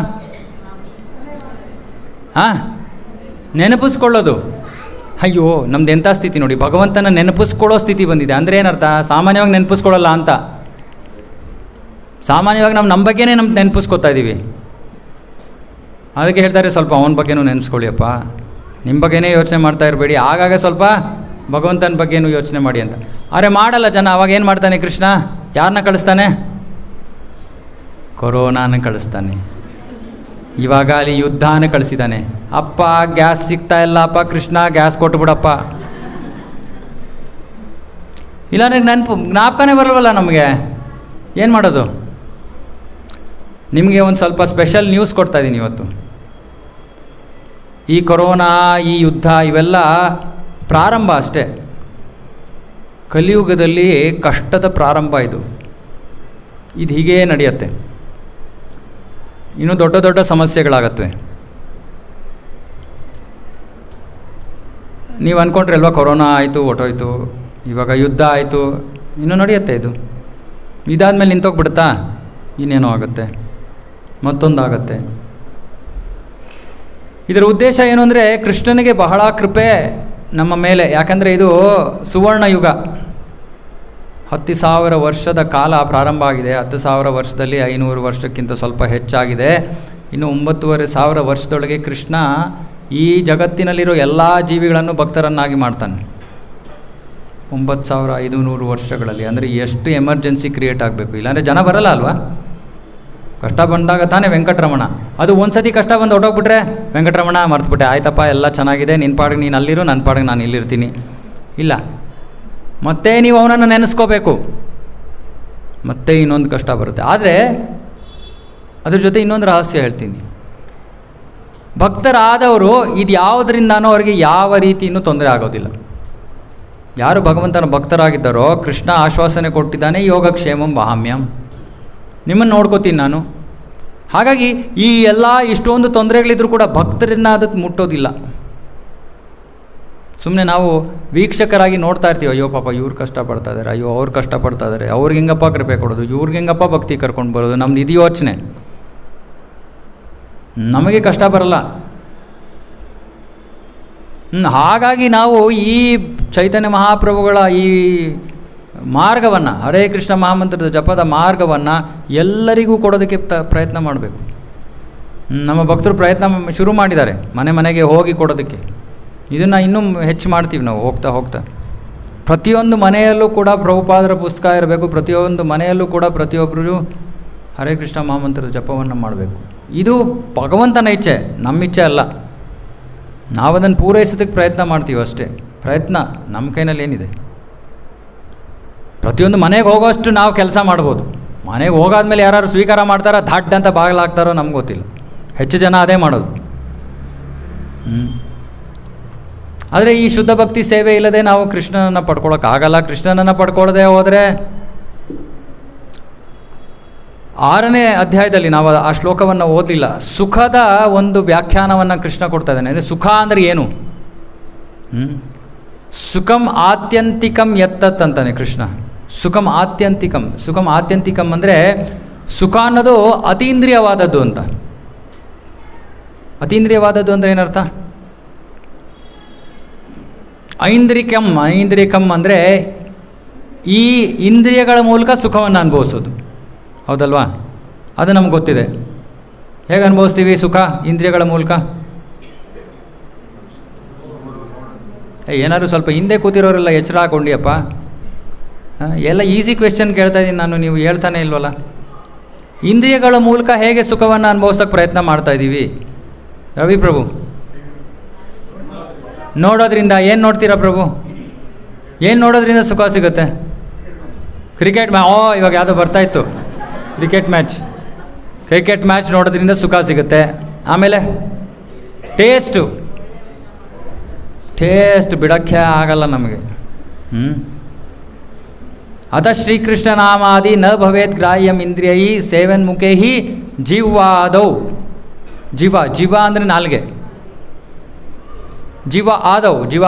ನೆನಪಿಸ್ಕೊಳ್ಳೋದು. ಅಯ್ಯೋ, ನಮ್ದು ಎಂಥ ಸ್ಥಿತಿ ನೋಡಿ, ಭಗವಂತನ ನೆನಪಿಸ್ಕೊಳ್ಳೋ ಸ್ಥಿತಿ ಬಂದಿದೆ. ಅಂದರೆ ಏನರ್ಥ? ಸಾಮಾನ್ಯವಾಗಿ ನೆನಪಿಸ್ಕೊಳ್ಳಲ್ಲ ಅಂತ. ಸಾಮಾನ್ಯವಾಗಿ ನಮ್ಮ ಬಗ್ಗೆನೇ ನೆನಪಿಸ್ಕೊತಾ ಇದ್ದೀವಿ. ಅದಕ್ಕೆ ಹೇಳ್ತಾರೆ, ಸ್ವಲ್ಪ ಅವನ ಬಗ್ಗೆನೂ ನೆನೆಸ್ಕೊಳ್ಳಿಯಪ್ಪ, ನಿಮ್ಮ ಬಗ್ಗೆನೇ ಯೋಚನೆ ಮಾಡ್ತಾ ಇರಬೇಡಿ, ಆಗಾಗ ಸ್ವಲ್ಪ ಭಗವಂತನ ಬಗ್ಗೆನೂ ಯೋಚನೆ ಮಾಡಿ ಅಂತ. ಆದರೆ ಮಾಡಲ್ಲ ಜನ. ಅವಾಗ ಏನು ಮಾಡ್ತಾನೆ ಕೃಷ್ಣ? ಯಾರನ್ನ ಕಳಿಸ್ತಾನೆ? ಕೊರೋನಾನ ಕಳಿಸ್ತಾನೆ. ಇವಾಗ ಅಲ್ಲಿ ಯುದ್ಧನೇ ಕಳಿಸಿದ್ದಾನೆ. ಅಪ್ಪ ಗ್ಯಾಸ್ ಸಿಗ್ತಾ ಇಲ್ಲ ಅಪ್ಪ, ಕೃಷ್ಣ ಗ್ಯಾಸ್ ಕೊಟ್ಟುಬಿಡಪ್ಪ. ಇಲ್ಲ ನನಗೆ ಜ್ಞಾಪಕನೇ ಬರಲ್ವಲ್ಲ ನಮಗೆ, ಏನು ಮಾಡೋದು? ನಿಮಗೆ ಒಂದು ಸ್ವಲ್ಪ ಸ್ಪೆಷಲ್ ನ್ಯೂಸ್ ಕೊಡ್ತಾಯಿದ್ದೀನಿ ಇವತ್ತು. ಈ ಕೊರೋನಾ, ಈ ಯುದ್ಧ ಇವೆಲ್ಲ ಪ್ರಾರಂಭ ಅಷ್ಟೇ. ಕಲಿಯುಗದಲ್ಲಿ ಕಷ್ಟದ ಪ್ರಾರಂಭ ಇದು ಹೀಗೇ ನಡೆಯುತ್ತೆ. ಇನ್ನೂ ದೊಡ್ಡ ದೊಡ್ಡ ಸಮಸ್ಯೆಗಳಾಗತ್ತವೆ. ನೀವು ಅಂದ್ಕೊಂಡ್ರೆ ಅಲ್ವಾ, ಕೊರೋನಾ ಆಯಿತು ಹೊಟ್ಟೋಯ್ತು, ಇವಾಗ ಯುದ್ಧ ಆಯಿತು, ಇನ್ನೂ ನಡೆಯುತ್ತೆ ಇದು. ಇದಾದಮೇಲೆ ನಿಂತೋಗ್ಬಿಡುತ್ತಾ? ಇನ್ನೇನೋ ಆಗುತ್ತೆ, ಮತ್ತೊಂದಾಗತ್ತೆ. ಇದರ ಉದ್ದೇಶ ಏನು ಅಂದರೆ, ಕೃಷ್ಣನಿಗೆ ಬಹಳ ಕೃಪೆ ನಮ್ಮ ಮೇಲೆ. ಯಾಕಂದರೆ ಇದು ಸುವರ್ಣ ಯುಗ. 10,000 ವರ್ಷದ ಕಾಲ ಪ್ರಾರಂಭ ಆಗಿದೆ. 10,000 ವರ್ಷದಲ್ಲಿ 500 ವರ್ಷಕ್ಕಿಂತ ಸ್ವಲ್ಪ ಹೆಚ್ಚಾಗಿದೆ. ಇನ್ನು 9,500 ವರ್ಷದೊಳಗೆ ಕೃಷ್ಣ ಈ ಜಗತ್ತಿನಲ್ಲಿರೋ ಎಲ್ಲ ಜೀವಿಗಳನ್ನು ಭಕ್ತರನ್ನಾಗಿ ಮಾಡ್ತಾನೆ. 9,500 ವರ್ಷಗಳಲ್ಲಿ. ಅಂದರೆ ಎಷ್ಟು ಎಮರ್ಜೆನ್ಸಿ ಕ್ರಿಯೇಟ್ ಆಗಬೇಕು, ಇಲ್ಲಾಂದರೆ ಜನ ಬರಲ್ಲ ಅಲ್ವಾ? ಕಷ್ಟ ಬಂದಾಗ ತಾನೇ ವೆಂಕಟರಮಣ. ಅದು ಒಂದು ಸತಿ ಕಷ್ಟ ಬಂದು ಹೊಟ್ಟೋಗ್ಬಿಟ್ರೆ ವೆಂಕಟರಮಣ ಮರ್ತುಬಿಟ್ಟೆ, ಆಯ್ತಪ್ಪ ಎಲ್ಲ ಚೆನ್ನಾಗಿದೆ, ನಿನ್ನ ಪಾಡಿಗೆ ನೀನು ಅಲ್ಲಿರು, ನನ್ನ ಪಾಡಿಗೆ ನಾನು ಇಲ್ಲಿರ್ತೀನಿ. ಇಲ್ಲ, ಮತ್ತೆ ನೀವು ಅವನನ್ನು ನೆನೆಸ್ಕೋಬೇಕು, ಮತ್ತೆ ಇನ್ನೊಂದು ಕಷ್ಟ ಬರುತ್ತೆ. ಆದರೆ ಅದ್ರ ಜೊತೆ ಇನ್ನೊಂದು ರಹಸ್ಯ ಹೇಳ್ತೀನಿ. ಭಕ್ತರಾದವರು ಇದು ಯಾವುದರಿಂದನೋ ಅವರಿಗೆ ಯಾವ ರೀತಿಯೂ ತೊಂದರೆ ಆಗೋದಿಲ್ಲ. ಯಾರು ಭಗವಂತನ ಭಕ್ತರಾಗಿದ್ದಾರೋ ಕೃಷ್ಣ ಆಶ್ವಾಸನೆ ಕೊಟ್ಟಿದ್ದಾನೆ, ಯೋಗಕ್ಷೇಮಂ ವಹಾಮ್ಯಂ, ನಿಮ್ಮನ್ನು ನೋಡ್ಕೋತೀನಿ ನಾನು. ಹಾಗಾಗಿ ಈ ಎಲ್ಲ ಇಷ್ಟೊಂದು ತೊಂದರೆಗಳಿದ್ರೂ ಕೂಡ ಭಕ್ತರನ್ನ ಅದು ಮುಟ್ಟೋದಿಲ್ಲ. ಸುಮ್ಮನೆ ನಾವು ವೀಕ್ಷಕರಾಗಿ ನೋಡ್ತಾ ಇರ್ತೀವಿ, ಅಯ್ಯೋ ಪಾಪ ಇವ್ರು ಕಷ್ಟಪಡ್ತಾ ಇದ್ದಾರೆ, ಅಯ್ಯೋ ಅವ್ರು ಕಷ್ಟಪಡ್ತಾ ಇದ್ದಾರೆ, ಅವ್ರಿಗೆ ಹೆಂಗಪ್ಪ ಕೃಪೆ ಕೊಡೋದು, ಇವ್ರಿಗೆ ಹೆಂಗಪ್ಪ ಭಕ್ತಿ ಕರ್ಕೊಂಡು ಬರೋದು, ನಮ್ದು ಇದು ಯೋಚನೆ. ನಮಗೆ ಕಷ್ಟ ಬರಲ್ಲ. ಹಾಗಾಗಿ ನಾವು ಈ ಚೈತನ್ಯ ಮಹಾಪ್ರಭುಗಳ ಈ ಮಾರ್ಗವನ್ನು, ಹರೇ ಕೃಷ್ಣ ಮಹಾಮಂತ್ರದ ಜಪದ ಮಾರ್ಗವನ್ನು ಎಲ್ಲರಿಗೂ ಕೊಡೋದಕ್ಕೆ ಪ್ರಯತ್ನ ಮಾಡಬೇಕು. ನಮ್ಮ ಭಕ್ತರು ಪ್ರಯತ್ನ ಶುರು ಮಾಡಿದ್ದಾರೆ, ಮನೆ ಮನೆಗೆ ಹೋಗಿ ಕೊಡೋದಕ್ಕೆ. ಇದನ್ನು ಇನ್ನೂ ಹೆಚ್ಚು ಮಾಡ್ತೀವಿ ನಾವು ಹೋಗ್ತಾ ಹೋಗ್ತಾ. ಪ್ರತಿಯೊಂದು ಮನೆಯಲ್ಲೂ ಕೂಡ ಪ್ರಭುಪಾದರ ಪುಸ್ತಕ ಇರಬೇಕು. ಪ್ರತಿಯೊಂದು ಮನೆಯಲ್ಲೂ ಕೂಡ ಪ್ರತಿಯೊಬ್ಬರು ಹರೇ ಕೃಷ್ಣ ಮಹಾಮಂತ್ರದ ಜಪವನ್ನು ಮಾಡಬೇಕು. ಇದು ಭಗವಂತನ ಇಚ್ಛೆ, ನಮ್ಮ ಇಚ್ಛೆ ಅಲ್ಲ. ನಾವು ಅದನ್ನು ಪೂರೈಸೋದಕ್ಕೆ ಪ್ರಯತ್ನ ಮಾಡ್ತೀವಿ ಅಷ್ಟೇ. ಪ್ರಯತ್ನ ನಮ್ಮ ಕೈನಲ್ಲಿ ಏನಿದೆ? ಪ್ರತಿಯೊಂದು ಮನೆಗೆ ಹೋಗೋಷ್ಟು ನಾವು ಕೆಲಸ ಮಾಡ್ಬೋದು. ಮನೆಗೆ ಹೋಗಾದ್ಮೇಲೆ ಯಾರು ಸ್ವೀಕಾರ ಮಾಡ್ತಾರೋ ಧಾಡ್ ಅಂತ ಬಾಗಿಲಾಗ್ತಾರೋ ನಮ್ಗೆ ಗೊತ್ತಿಲ್ಲ. ಹೆಚ್ಚು ಜನ ಅದೇ ಮಾಡೋದು. ಆದರೆ ಈ ಶುದ್ಧ ಭಕ್ತಿ ಸೇವೆ ಇಲ್ಲದೆ ನಾವು ಕೃಷ್ಣನನ್ನು ಪಡ್ಕೊಳ್ಳೋಕ್ಕಾಗಲ್ಲ. ಕೃಷ್ಣನನ್ನು ಪಡ್ಕೊಳ್ಳದೆ ಹೋದರೆ 6ನೇ ಅಧ್ಯಾಯದಲ್ಲಿ ನಾವು ಆ ಶ್ಲೋಕವನ್ನು ಓದಲಿಲ್ಲ. ಸುಖದ ಒಂದು ವ್ಯಾಖ್ಯಾನವನ್ನು ಕೃಷ್ಣ ಕೊಡ್ತಾ ಇದ್ದಾನೆ. ಅಂದರೆ ಸುಖ ಅಂದರೆ ಏನು? ಸುಖಂ ಆತ್ಯಂತಿಕಂ ಯತ್ತತ್ ಅಂತಾನೆ ಕೃಷ್ಣ. ಸುಖಂ ಆತ್ಯಂತಿಕಂ. ಸುಖಂ ಆತ್ಯಂತಿಕಂ ಅಂದರೆ ಸುಖ ಅನ್ನೋದು ಅತೀಂದ್ರಿಯವಾದದ್ದು ಅಂತ. ಅತೀಂದ್ರಿಯವಾದದ್ದು ಅಂದರೆ ಏನರ್ಥ? ಐಂದ್ರಿಕಂ ಅಂದರೆ ಈ ಇಂದ್ರಿಯಗಳ ಮೂಲಕ ಸುಖವನ್ನು ಅನುಭವಿಸೋದು, ಹೌದಲ್ವಾ? ಅದು ನಮ್ಗೆ ಗೊತ್ತಿದೆ. ಹೇಗೆ ಅನುಭವಿಸ್ತೀವಿ ಸುಖ? ಇಂದ್ರಿಯಗಳ ಮೂಲಕ. ಏನಾದರೂ ಸ್ವಲ್ಪ ಹಿಂದೆ ಕೂತಿರೋರೆಲ್ಲ ಎಚ್ಚರ ಹಾಕೊಂಡಿಯಪ್ಪ. ಎಲ್ಲ ಈಸಿ ಕ್ವೆಶ್ಚನ್ ಕೇಳ್ತಾ ಇದ್ದೀನಿ ನಾನು, ನೀವು ಹೇಳ್ತಾನೆ ಇಲ್ವಲ್ಲ. ಇಂದ್ರಿಯಗಳ ಮೂಲಕ ಹೇಗೆ ಸುಖವನ್ನು ಅನುಭವಿಸೋಕ್ಕೆ ಪ್ರಯತ್ನ ಮಾಡ್ತಾಯಿದ್ದೀವಿ? ರವಿ ಪ್ರಭು, ನೋಡೋದ್ರಿಂದ ಏನು ನೋಡ್ತೀರಾ ಪ್ರಭು? ಏನು ನೋಡೋದ್ರಿಂದ ಸುಖ ಸಿಗುತ್ತೆ? ಕ್ರಿಕೆಟ್ ಇವಾಗ ಯಾವುದೋ ಬರ್ತಾಯಿತ್ತು ಕ್ರಿಕೆಟ್ ಮ್ಯಾಚ್ ನೋಡೋದ್ರಿಂದ ಸುಖ ಸಿಗುತ್ತೆ. ಆಮೇಲೆ ಟೇಸ್ಟ್ ಬಿಡೋಕ್ಕೆ ಆಗಲ್ಲ ನಮಗೆ. ಅತ ಶ್ರೀಕೃಷ್ಣ ನಾಮಾದಿ ನ ಭವೇತ್ ಗ್ರಾಹ್ಯಂ ಇಂದ್ರಿಯೈ ಸೇವನ್ಮುಖೇ ಹಿ ಜೀವಾದೌ. ಜೀವ ಅಂದರೆ ನಾಲಿಗೆ. ಜೀವ ಆದವು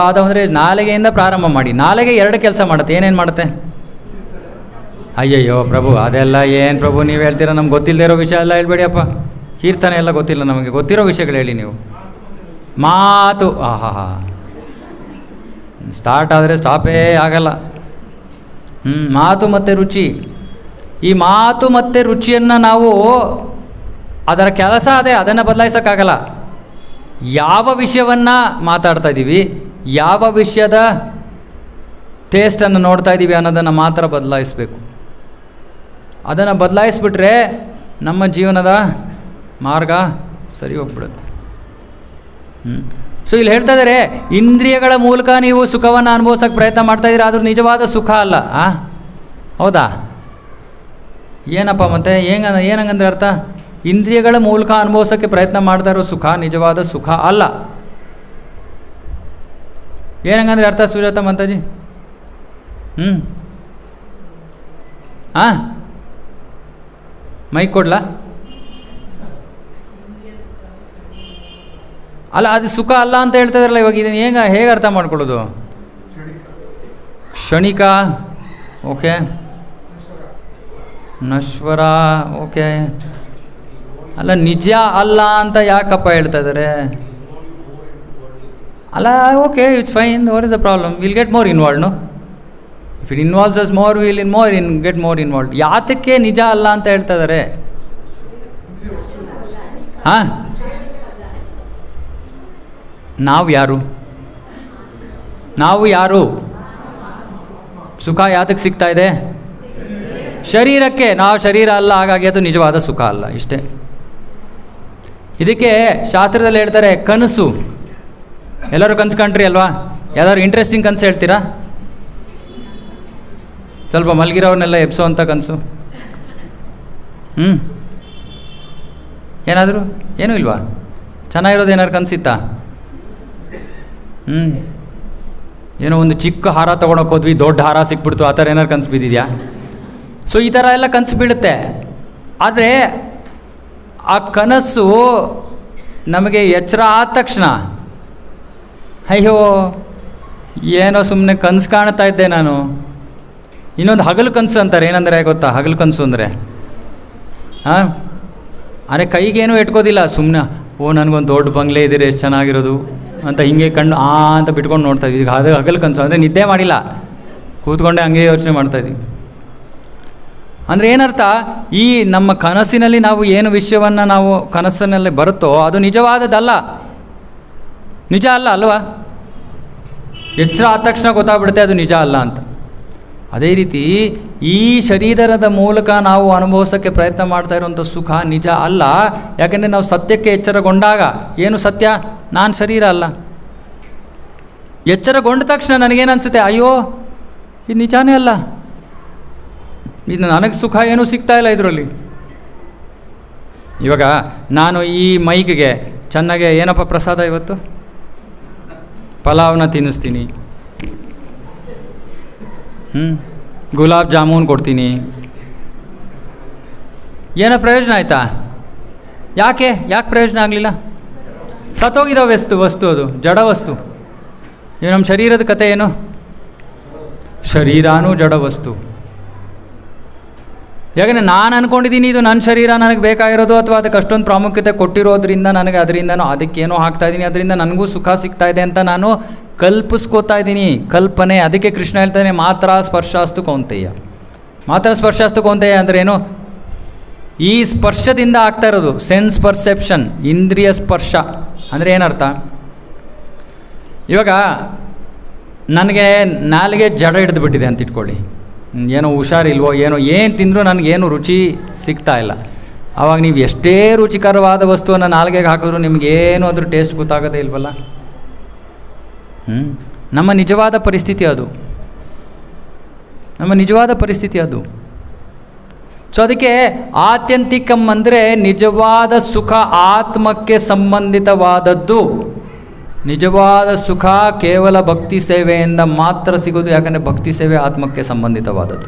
ಅಂದರೆ ನಾಲಿಗೆಯಿಂದ ಪ್ರಾರಂಭ ಮಾಡಿ. ನಾಲಿಗೆ 2 ಕೆಲಸ ಮಾಡುತ್ತೆ. ಏನೇನು ಮಾಡುತ್ತೆ? ಅಯ್ಯಯ್ಯೋ ಪ್ರಭು, ಅದೆಲ್ಲ ಏನು ಪ್ರಭು ನೀವು ಹೇಳ್ತೀರಾ? ನಮ್ಗೆ ಗೊತ್ತಿಲ್ಲದೆ ಇರೋ ವಿಷಯ ಎಲ್ಲ ಹೇಳ್ಬೇಡಿಯಪ್ಪ. ಕೀರ್ತನೆ ಎಲ್ಲ ಗೊತ್ತಿಲ್ಲ ನಮಗೆ, ಗೊತ್ತಿರೋ ವಿಷಯಗಳು ಹೇಳಿ ನೀವು. ಮಾತು ಸ್ಟಾರ್ಟ್ ಆದರೆ ಸ್ಟಾಪೇ ಆಗಲ್ಲ. ಮಾತು ಮತ್ತು ರುಚಿ. ಈ ಮಾತು ಮತ್ತು ರುಚಿಯನ್ನು ನಾವು ಅದರ ಕೆಲಸ ಅದೇ, ಅದನ್ನು ಬದಲಾಯಿಸೋಕ್ಕಾಗಲ್ಲ. ಯಾವ ವಿಷಯವನ್ನು ಮಾತಾಡ್ತಾ ಇದ್ದೀವಿ, ಯಾವ ವಿಷಯದ ಟೇಸ್ಟನ್ನು ನೋಡ್ತಾ ಇದ್ದೀವಿ ಅನ್ನೋದನ್ನು ಮಾತ್ರ ಬದಲಾಯಿಸಬೇಕು. ಅದನ್ನು ಬದಲಾಯಿಸ್ಬಿಟ್ರೆ ನಮ್ಮ ಜೀವನದ ಮಾರ್ಗ ಸರಿ ಹೋಗ್ಬಿಡುತ್ತೆ. ಸೊ ಇಲ್ಲಿ ಹೇಳ್ತಾ ಇದ್ದಾರೆ, ಇಂದ್ರಿಯಗಳ ಮೂಲಕ ನೀವು ಸುಖವನ್ನು ಅನುಭವಿಸೋಕ್ಕೆ ಪ್ರಯತ್ನ ಮಾಡ್ತಾಯಿದ್ದೀರಾ, ಆದರೂ ನಿಜವಾದ ಸುಖ ಅಲ್ಲ. ಹೌದಾ? ಏನಪ್ಪ ಮತ್ತೆ ಏನಂಗಂದ್ರೆ ಅರ್ಥ? ಇಂದ್ರಿಯಗಳ ಮೂಲಕ ಅನುಭವಿಸೋಕ್ಕೆ ಪ್ರಯತ್ನ ಮಾಡ್ತಾ ಇರೋ ಸುಖ ನಿಜವಾದ ಸುಖ ಅಲ್ಲ. ಏನಂಗಂದ್ರೆ ಅರ್ಥ ಸುಜಾತ ಮಂತಾಜಿ? ಮೈಕ್ ಕೊಡ್ಲಾ? ಅಲ್ಲ, ಅದು ಸುಖ ಅಲ್ಲ ಅಂತ ಹೇಳ್ತಾ ಇದ್ರಲ್ಲ ಇವಾಗ. ಇದನ್ನು ಹೇಗೆ ಅರ್ಥ ಮಾಡ್ಕೊಳ್ಳೋದು? ಕ್ಷಣಿಕ, ಓಕೆ. ನಶ್ವರ, ಓಕೆ. ಅಲ್ಲ, ನಿಜ ಅಲ್ಲ ಅಂತ ಯಾಕಪ್ಪ ಹೇಳ್ತಾ ಇದ್ದಾರೆ? ಅಲ್ಲ, okay, it's fine. What is the problem? Will get more involve. No, if it involves us more, will get more involved. ಯಾತಕ್ಕೆ ನಿಜ ಅಲ್ಲ ಅಂತ ಹೇಳ್ತಾ ಇದ್ದಾರೆ? ನಾವು ಯಾರು? ಸುಖ ಯಾತಕ್ಕೆ ಸಿಗ್ತಾ ಇದೆ? ಶರೀರಕ್ಕೆ. ನಾವು ಶರೀರ ಅಲ್ಲ, ಹಾಗಾಗಿ ಅದು ನಿಜವಾದ ಸುಖ ಅಲ್ಲ. ಇಷ್ಟೇ. ಇದಕ್ಕೆ ಶಾಸ್ತ್ರದಲ್ಲಿ ಹೇಳ್ತಾರೆ ಕನಸು. ಎಲ್ಲರೂ ಕನಸು ಕಂಡ್ರಿ ಅಲ್ವಾ? ಯಾವ್ದಾದ್ರು ಇಂಟ್ರೆಸ್ಟಿಂಗ್ ಕನಸು ಹೇಳ್ತೀರಾ? ಸ್ವಲ್ಪ ಮಲಗಿರೋರ್ನೆಲ್ಲ ಎಬ್ಸೋ ಅಂತ ಕನಸು. ಏನಾದರೂ? ಏನೂ ಇಲ್ವಾ? ಚೆನ್ನಾಗಿರೋದು ಏನಾದ್ರು ಕನಸಿತ್ತಾ? ಏನೋ ಒಂದು ಚಿಕ್ಕ ಹಾರ ತೊಗೊಳಕ್ಕೆ ಹೋದ್ವಿ, ದೊಡ್ಡ ಹಾರ ಸಿಕ್ಬಿಡ್ತು, ಆ ಥರ ಏನಾರು ಕನಸು ಬಿದ್ದಿದೆಯಾ? ಸೊ ಈ ಥರ ಎಲ್ಲ ಕನಸು ಬೀಳುತ್ತೆ. ಆದರೆ ಆ ಕನಸು ನಮಗೆ ಎಚ್ಚರ ಆದ ತಕ್ಷಣ ಅಯ್ಯೋ ಏನೋ ಸುಮ್ಮನೆ ಕನಸು ಕಾಣ್ತಾ ಇದ್ದೆ ನಾನು. ಇನ್ನೊಂದು ಹಗಲು ಕನಸು ಅಂತಾರೆ. ಏನಂದರೆ ಗೊತ್ತಾ ಹಗಲು ಕನಸು ಅಂದರೆ? ಅರೆ ಕೈಗೇನೂ ಇಟ್ಕೋದಿಲ್ಲ, ಸುಮ್ಮನೆ ನನಗೊಂದು ದೊಡ್ಡ ಬಂಗ್ಲೆ ಇದ್ದೀರಿ, ಎಷ್ಟು ಚೆನ್ನಾಗಿರೋದು ಅಂತ ಹಿಂಗೆ ಕಣ್ಣು ಅಂತ ಬಿಟ್ಕೊಂಡು ನೋಡ್ತಾ ಇದ್ವಿ. ಈಗ ಅದು ಹಗಲು ಕನಸು ಅಂದರೆ ನಿದ್ದೆ ಮಾಡಿಲ್ಲ, ಕೂತ್ಕೊಂಡೆ ಹಂಗೆ ಯೋಚನೆ ಮಾಡ್ತಾಯಿದ್ವಿ. ಅಂದರೆ ಏನರ್ಥ? ಈ ನಮ್ಮ ಕನಸಿನಲ್ಲಿ ನಾವು ಏನು ವಿಷಯವನ್ನು ನಾವು ಕನಸಿನಲ್ಲಿ ಬರುತ್ತೋ ಅದು ನಿಜವಾದದ್ದಲ್ಲ, ನಿಜ ಅಲ್ಲ ಅಲ್ವಾ? ಎಚ್ಚರ ಆದ ತಕ್ಷಣ ಗೊತ್ತಾಗ್ಬಿಡುತ್ತೆ ಅದು ನಿಜ ಅಲ್ಲ ಅಂತ. ಅದೇ ರೀತಿ ಈ ಶರೀರದ ಮೂಲಕ ನಾವು ಅನುಭವಿಸೋಕ್ಕೆ ಪ್ರಯತ್ನ ಮಾಡ್ತಾ ಇರುವಂಥ ಸುಖ ನಿಜ ಅಲ್ಲ. ಯಾಕೆಂದರೆ ನಾವು ಸತ್ಯಕ್ಕೆ ಎಚ್ಚರಗೊಂಡಾಗ ಏನು ಸತ್ಯ? ನಾನು ಶರೀರ ಅಲ್ಲ. ಎಚ್ಚರಗೊಂಡ ತಕ್ಷಣ ನನಗೇನು ಅನಿಸುತ್ತೆ? ಅಯ್ಯೋ ಇದು ನಿಜಾನೇ ಅಲ್ಲ, ಇದು ನನಗೆ ಸುಖ ಏನೂ ಸಿಗ್ತಾ ಇಲ್ಲ ಇದರಲ್ಲಿ. ಇವಾಗ ನಾನು ಈ ಮೈಕ್ಗೆ ಚೆನ್ನಾಗೆ ಏನಪ್ಪ ಪ್ರಸಾದ ಇವತ್ತು ಪಲಾವ್ನ ತಿನ್ನಿಸ್ತೀನಿ, ಗುಲಾಬ್ ಜಾಮೂನ್ ಕೊಡ್ತೀನಿ, ಏನೋ ಪ್ರಯೋಜನ ಆಯಿತಾ? ಯಾಕೆ ಪ್ರಯೋಜನ ಆಗಲಿಲ್ಲ? ಸತ್ತೋಗಿದ್ದಾವೆ ವಸ್ತು ಅದು ಜಡ ವಸ್ತು. ಇವು ನಮ್ಮ ಶರೀರದ ಕಥೆ ಏನು? ಶರೀರನೂ ಜಡ ವಸ್ತು. ಯಾಕಂದರೆ ನಾನು ಅಂದ್ಕೊಂಡಿದ್ದೀನಿ ಇದು ನನ್ನ ಶರೀರ ನನಗೆ ಬೇಕಾಗಿರೋದು, ಅಥವಾ ಅದಕ್ಕೆ ಅಷ್ಟೊಂದು ಪ್ರಾಮುಖ್ಯತೆ ಕೊಟ್ಟಿರೋದ್ರಿಂದ ನನಗೆ ಅದರಿಂದನೂ ಅದಕ್ಕೇನೋ ಹಾಕ್ತಾಯಿದ್ದೀನಿ, ಅದರಿಂದ ನನಗೂ ಸುಖ ಸಿಗ್ತಾ ಇದೆ ಅಂತ ನಾನು ಕಲ್ಪಿಸ್ಕೋತಾ ಇದ್ದೀನಿ. ಕಲ್ಪನೆ. ಅದಕ್ಕೆ ಕೃಷ್ಣ ಹೇಳ್ತಾನೆ ಮಾತ್ರ ಸ್ಪರ್ಶಾಸ್ತು ಕೌಂತೆಯ. ಮಾತ್ರ ಸ್ಪರ್ಶಾಸ್ತು ಕೌಂತೆಯ ಅಂದರೆ ಏನು? ಈ ಸ್ಪರ್ಶದಿಂದ ಆಗ್ತಾ ಇರೋದು ಸೆನ್ಸ್ ಪರ್ಸೆಪ್ಷನ್, ಇಂದ್ರಿಯ ಸ್ಪರ್ಶ ಅಂದರೆ ಏನರ್ಥ? ಇವಾಗ ನನಗೆ ನಾಲಿಗೆ ಜಡ ಹಿಡಿದು ಬಿಟ್ಟಿದೆ ಅಂತ ಇಟ್ಕೊಳ್ಳಿ, ಏನೋ ಹುಷಾರಿಲ್ವೋ ಏನೋ, ಏನು ತಿಂದರೂ ನನಗೇನು ರುಚಿ ಸಿಗ್ತಾ ಇಲ್ಲ. ಆವಾಗ ನೀವು ಎಷ್ಟೇ ರುಚಿಕರವಾದ ವಸ್ತುವನ್ನು ನಾಲಿಗೆಗೆ ಹಾಕಿದ್ರು ನಿಮಗೇನು ಅದ್ರ ಟೇಸ್ಟ್ ಗೊತ್ತಾಗೋದೇ ಇಲ್ವಲ್ಲ. ನಮ್ಮ ನಿಜವಾದ ಪರಿಸ್ಥಿತಿ ಅದು, ನಮ್ಮ ನಿಜವಾದ ಪರಿಸ್ಥಿತಿ ಅದು. ಸೊ ಅದಕ್ಕೆ ಆತ್ಯಂತಿಕಂ ಅಂದರೆ ನಿಜವಾದ ಸುಖ ಆತ್ಮಕ್ಕೆ ಸಂಬಂಧಿತವಾದದ್ದು. ನಿಜವಾದ ಸುಖ ಕೇವಲ ಭಕ್ತಿ ಸೇವೆಯಿಂದ ಮಾತ್ರ ಸಿಗೋದು. ಯಾಕಂದರೆ ಭಕ್ತಿ ಸೇವೆ ಆತ್ಮಕ್ಕೆ ಸಂಬಂಧಿತವಾದದ್ದು.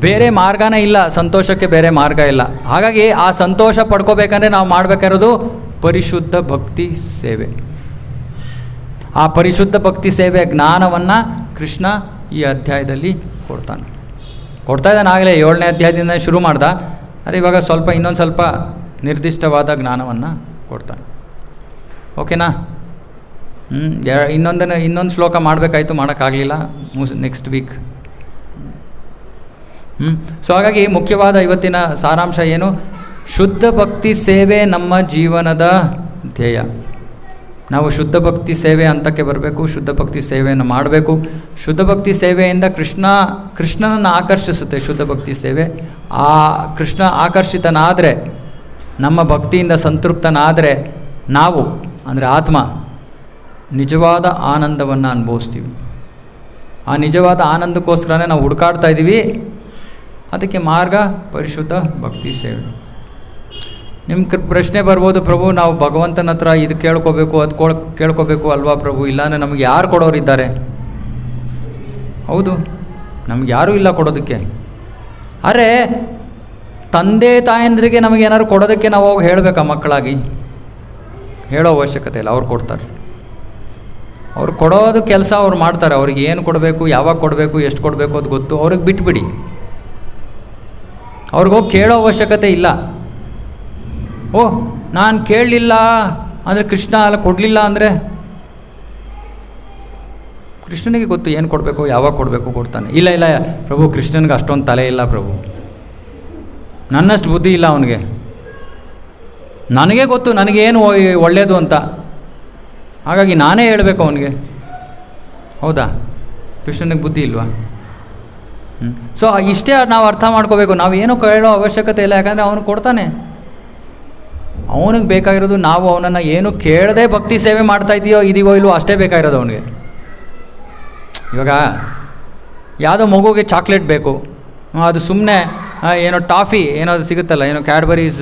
ಬೇರೆ ಮಾರ್ಗನೇ ಇಲ್ಲ, ಸಂತೋಷಕ್ಕೆ ಬೇರೆ ಮಾರ್ಗ ಇಲ್ಲ. ಹಾಗಾಗಿ ಆ ಸಂತೋಷ ಪಡ್ಕೋಬೇಕಂದ್ರೆ ನಾವು ಮಾಡಬೇಕಾಗಿರೋದು ಪರಿಶುದ್ಧ ಭಕ್ತಿ ಸೇವೆ. ಆ ಪರಿಶುದ್ಧ ಭಕ್ತಿ ಸೇವೆ ಜ್ಞಾನವನ್ನು ಕೃಷ್ಣ ಈ ಅಧ್ಯಾಯದಲ್ಲಿ ಕೊಡ್ತಾ ಇದ್ದಾನೆ. ಆಗಲೇ 7ನೇ ಅಧ್ಯಾಯದಿಂದ ಶುರು ಮಾಡ್ದ. ಆದರೆ ಇವಾಗ ಇನ್ನೊಂದು ಸ್ವಲ್ಪ ನಿರ್ದಿಷ್ಟವಾದ ಜ್ಞಾನವನ್ನು ಕೊಡ್ತಾನೆ. ಓಕೆನಾ? ಇನ್ನೊಂದು ಶ್ಲೋಕ ಮಾಡಬೇಕಾಯ್ತು, ಮಾಡೋಕ್ಕಾಗಲಿಲ್ಲ. Next week. ಸೊ ಹಾಗಾಗಿ ಮುಖ್ಯವಾದ ಇವತ್ತಿನ ಸಾರಾಂಶ ಏನು? ಶುದ್ಧ ಭಕ್ತಿ ಸೇವೆ ನಮ್ಮ ಜೀವನದ ಧ್ಯೇಯ. ನಾವು ಶುದ್ಧ ಭಕ್ತಿ ಸೇವೆ ಹಂತಕ್ಕೆ ಬರಬೇಕು. ಶುದ್ಧ ಭಕ್ತಿ ಸೇವೆಯನ್ನು ಮಾಡಬೇಕು. ಶುದ್ಧ ಭಕ್ತಿ ಸೇವೆಯಿಂದ ಕೃಷ್ಣನನ್ನು ಆಕರ್ಷಿಸುತ್ತೆ ಶುದ್ಧ ಭಕ್ತಿ ಸೇವೆ. ಆ ಕೃಷ್ಣ ಆಕರ್ಷಿತನಾದರೆ, ನಮ್ಮ ಭಕ್ತಿಯಿಂದ ಸಂತೃಪ್ತನಾದರೆ ನಾವು ಅಂದರೆ ಆತ್ಮ ನಿಜವಾದ ಆನಂದವನ್ನು ಅನುಭವಿಸ್ತೀವಿ. ಆ ನಿಜವಾದ ಆನಂದಕ್ಕೋಸ್ಕರನೇ ನಾವು ಹುಡುಕಾಡ್ತಾ ಇದ್ದೀವಿ. ಅದಕ್ಕೆ ಮಾರ್ಗ ಪರಿಶುದ್ಧ ಭಕ್ತಿ ಸೇವೆ. ನಿಮ್ಮ ಪ್ರಶ್ನೆ ಬರ್ಬೋದು, ಪ್ರಭು ನಾವು ಭಗವಂತನ ಹತ್ರ ಇದು ಕೇಳ್ಕೋಬೇಕು ಅದು ಕೇಳ್ಕೋಬೇಕು ಅಲ್ವಾ ಪ್ರಭು? ಇಲ್ಲಾಂದರೆ ನಮಗೆ ಯಾರು ಕೊಡೋರಿದ್ದಾರೆ? ಹೌದು, ನಮ್ಗೆ ಯಾರೂ ಇಲ್ಲ ಕೊಡೋದಕ್ಕೆ. ಆದರೆ ತಂದೆ ತಾಯಂದ್ರಿಗೆ ನಮಗೇನಾದ್ರು ಕೊಡೋದಕ್ಕೆ ನಾವು ಹೋಗಿ ಹೇಳಬೇಕಾ? ಮಕ್ಕಳಾಗಿ ಹೇಳೋ ಅವಶ್ಯಕತೆ ಇಲ್ಲ, ಅವ್ರು ಕೊಡ್ತಾರೆ. ಅವ್ರು ಕೊಡೋದು ಕೆಲಸ ಅವ್ರು ಮಾಡ್ತಾರೆ. ಅವ್ರಿಗೆ ಏನು ಕೊಡಬೇಕು, ಯಾವಾಗ ಕೊಡಬೇಕು, ಎಷ್ಟು ಕೊಡಬೇಕು ಅದು ಗೊತ್ತು. ಅವ್ರಿಗೆ ಬಿಟ್ಬಿಡಿ. ಅವ್ರಿಗೋಗಿ ಕೇಳೋ ಅವಶ್ಯಕತೆ ಇಲ್ಲ. ನಾನು ಕೇಳಲಿಲ್ಲ ಅಂದರೆ ಕೃಷ್ಣ ಅಲ್ಲ ಕೊಡಲಿಲ್ಲ ಅಂದರೆ ಕೃಷ್ಣನಿಗೆ ಗೊತ್ತು ಏನು ಕೊಡಬೇಕು, ಯಾವಾಗ ಕೊಡಬೇಕು, ಕೊಡ್ತಾನೆ. ಇಲ್ಲ ಪ್ರಭು ಕೃಷ್ಣನಿಗೆ ಅಷ್ಟೊಂದು ತಲೆ ಇಲ್ಲ ಪ್ರಭು, ನನ್ನಷ್ಟು ಬುದ್ಧಿ ಇಲ್ಲ ಅವನಿಗೆ. ನನಗೆ ಗೊತ್ತು ನನಗೇನು ಒಳ್ಳೆಯದು ಅಂತ, ಹಾಗಾಗಿ ನಾನೇ ಹೇಳಬೇಕು ಅವನಿಗೆ. ಹೌದಾ? ಕೃಷ್ಣನಿಗೆ ಬುದ್ಧಿ ಇಲ್ವಾ? ಸೊ ಇಷ್ಟೇ ನಾವು ಅರ್ಥ ಮಾಡ್ಕೋಬೇಕು. ನಾವೇನು ಕೇಳೋ ಅವಶ್ಯಕತೆ ಇಲ್ಲ, ಯಾಕಂದರೆ ಅವನು ಕೊಡ್ತಾನೆ. ಅವನಿಗೆ ಬೇಕಾಗಿರೋದು ನಾವು ಅವನನ್ನು ಏನು ಕೇಳದೆ ಭಕ್ತಿ ಸೇವೆ ಮಾಡ್ತಾ ಇದೀವೋ ಇಲ್ವೋ ಅಷ್ಟೇ ಬೇಕಾಗಿರೋದು ಅವನಿಗೆ. ಇವಾಗ ಯಾವುದೋ ಮಗುಗೆ ಚಾಕ್ಲೇಟ್ ಬೇಕು, ಅದು ಸುಮ್ಮನೆ ಏನೋ ಟಾಫಿ ಏನೋ ಸಿಗುತ್ತಲ್ಲ, ಏನೋ ಕ್ಯಾಡ್ಬರೀಸ್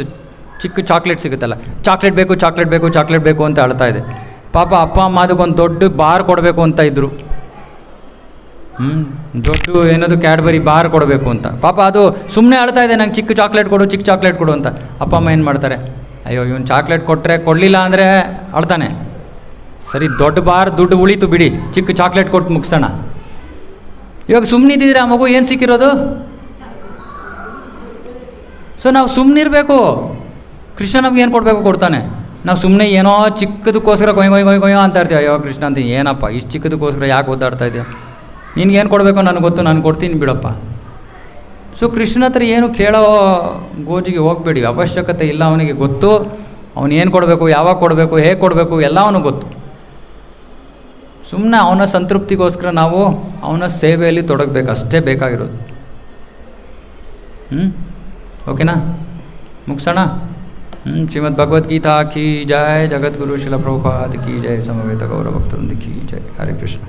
ಚಿಕ್ಕ ಚಾಕ್ಲೇಟ್ ಸಿಗುತ್ತಲ್ಲ, ಚಾಕ್ಲೇಟ್ ಬೇಕು ಅಂತ ಅಳ್ತಾ ಇದೆ. ಪಾಪ ಅಪ್ಪ ಅಮ್ಮ ಅದಕ್ಕೊಂದು ದೊಡ್ಡ ಬಾರ್ ಕೊಡಬೇಕು ಅಂತ ಇದ್ದರು. ದೊಡ್ಡ ಏನದು ಕ್ಯಾಡ್ಬರಿ ಬಾರ್ ಕೊಡಬೇಕು ಅಂತ. ಪಾಪ ಅದು ಸುಮ್ಮನೆ ಅಳ್ತಾ ಇದೆ, ನಂಗೆ ಚಿಕ್ಕ ಚಾಕ್ಲೇಟ್ ಕೊಡು ಅಂತ. ಅಪ್ಪ ಅಮ್ಮ ಏನು ಮಾಡ್ತಾರೆ? ಅಯ್ಯೋ ಇವನು ಚಾಕ್ಲೇಟ್ ಕೊಡಲಿಲ್ಲ ಅಂದರೆ ಅಳ್ತಾನೆ. ಸರಿ, ದೊಡ್ಡ ಬಾರ್ ದುಡ್ಡು ಉಳೀತು ಬಿಡಿ, ಚಿಕ್ಕ ಚಾಕ್ಲೇಟ್ ಕೊಟ್ಟು ಮುಗಿಸೋಣ. ಇವಾಗ ಸುಮ್ಮನಿದ್ದಿದ್ರೆ ಆ ಮಗು ಏನು ಸಿಕ್ಕಿರೋದು? ಸೊ ನಾವು ಸುಮ್ಮನಿರಬೇಕು. ಕೃಷ್ಣ ನಮ್ಗೆ ಏನು ಕೊಡಬೇಕು ಕೊಡ್ತಾನೆ. ನಾವು ಸುಮ್ಮನೆ ಏನೋ ಚಿಕ್ಕದಕ್ಕೋಸ್ಕರ ಕೊಯ್ಯೋ ಅಂತ ಇರ್ತೀವಿ. ಅಯ್ಯೋ ಕೃಷ್ಣ ಅಂತ ಏನಪ್ಪ ಇಷ್ಟು ಚಿಕ್ಕದಕ್ಕೋಸ್ಕರ ಯಾಕೆ ಓದಾಡ್ತಾ ಇದೆಯಾ? ನಿನ್ಗೇನು ಕೊಡಬೇಕು ನನಗೆ ಗೊತ್ತು, ನಾನು ಕೊಡ್ತೀನಿ ಬಿಡಪ್ಪ. ಸೊ ಕೃಷ್ಣ ಹತ್ರ ಏನು ಕೇಳೋ ಗೋಜಿಗೆ ಹೋಗಬೇಡಿ, ಅವಶ್ಯಕತೆ ಇಲ್ಲ. ಅವನಿಗೆ ಗೊತ್ತು ಅವನು ಏನು ಕೊಡಬೇಕು, ಯಾವಾಗ ಕೊಡಬೇಕು, ಹೇಗೆ ಕೊಡಬೇಕು ಎಲ್ಲ ಅವನಿಗೆ ಗೊತ್ತು. ಸುಮ್ಮನೆ ಅವನ ಸಂತೃಪ್ತಿಗೋಸ್ಕರ ನಾವು ಅವನ ಸೇವೆಯಲ್ಲಿ ತೊಡಗಬೇಕು, ಅಷ್ಟೇ ಬೇಕಾಗಿರೋದು. ಓಕೆನಾ, ಮುಗಿಸೋಣ. ಶ್ರೀಮದ್ ಭಗವದ್ಗೀತಾ ಕಿ ಜಯ, ಜಗದ್ಗುರು ಶಿಲ ಪ್ರಭುಪಾದ ಕಿ ಜಯ, ಸಮವೇತ ಗೌರವ ಭಕ್ತವೃಂದ ಕಿ ಜಯ. ಹರೇ ಕೃಷ್ಣ.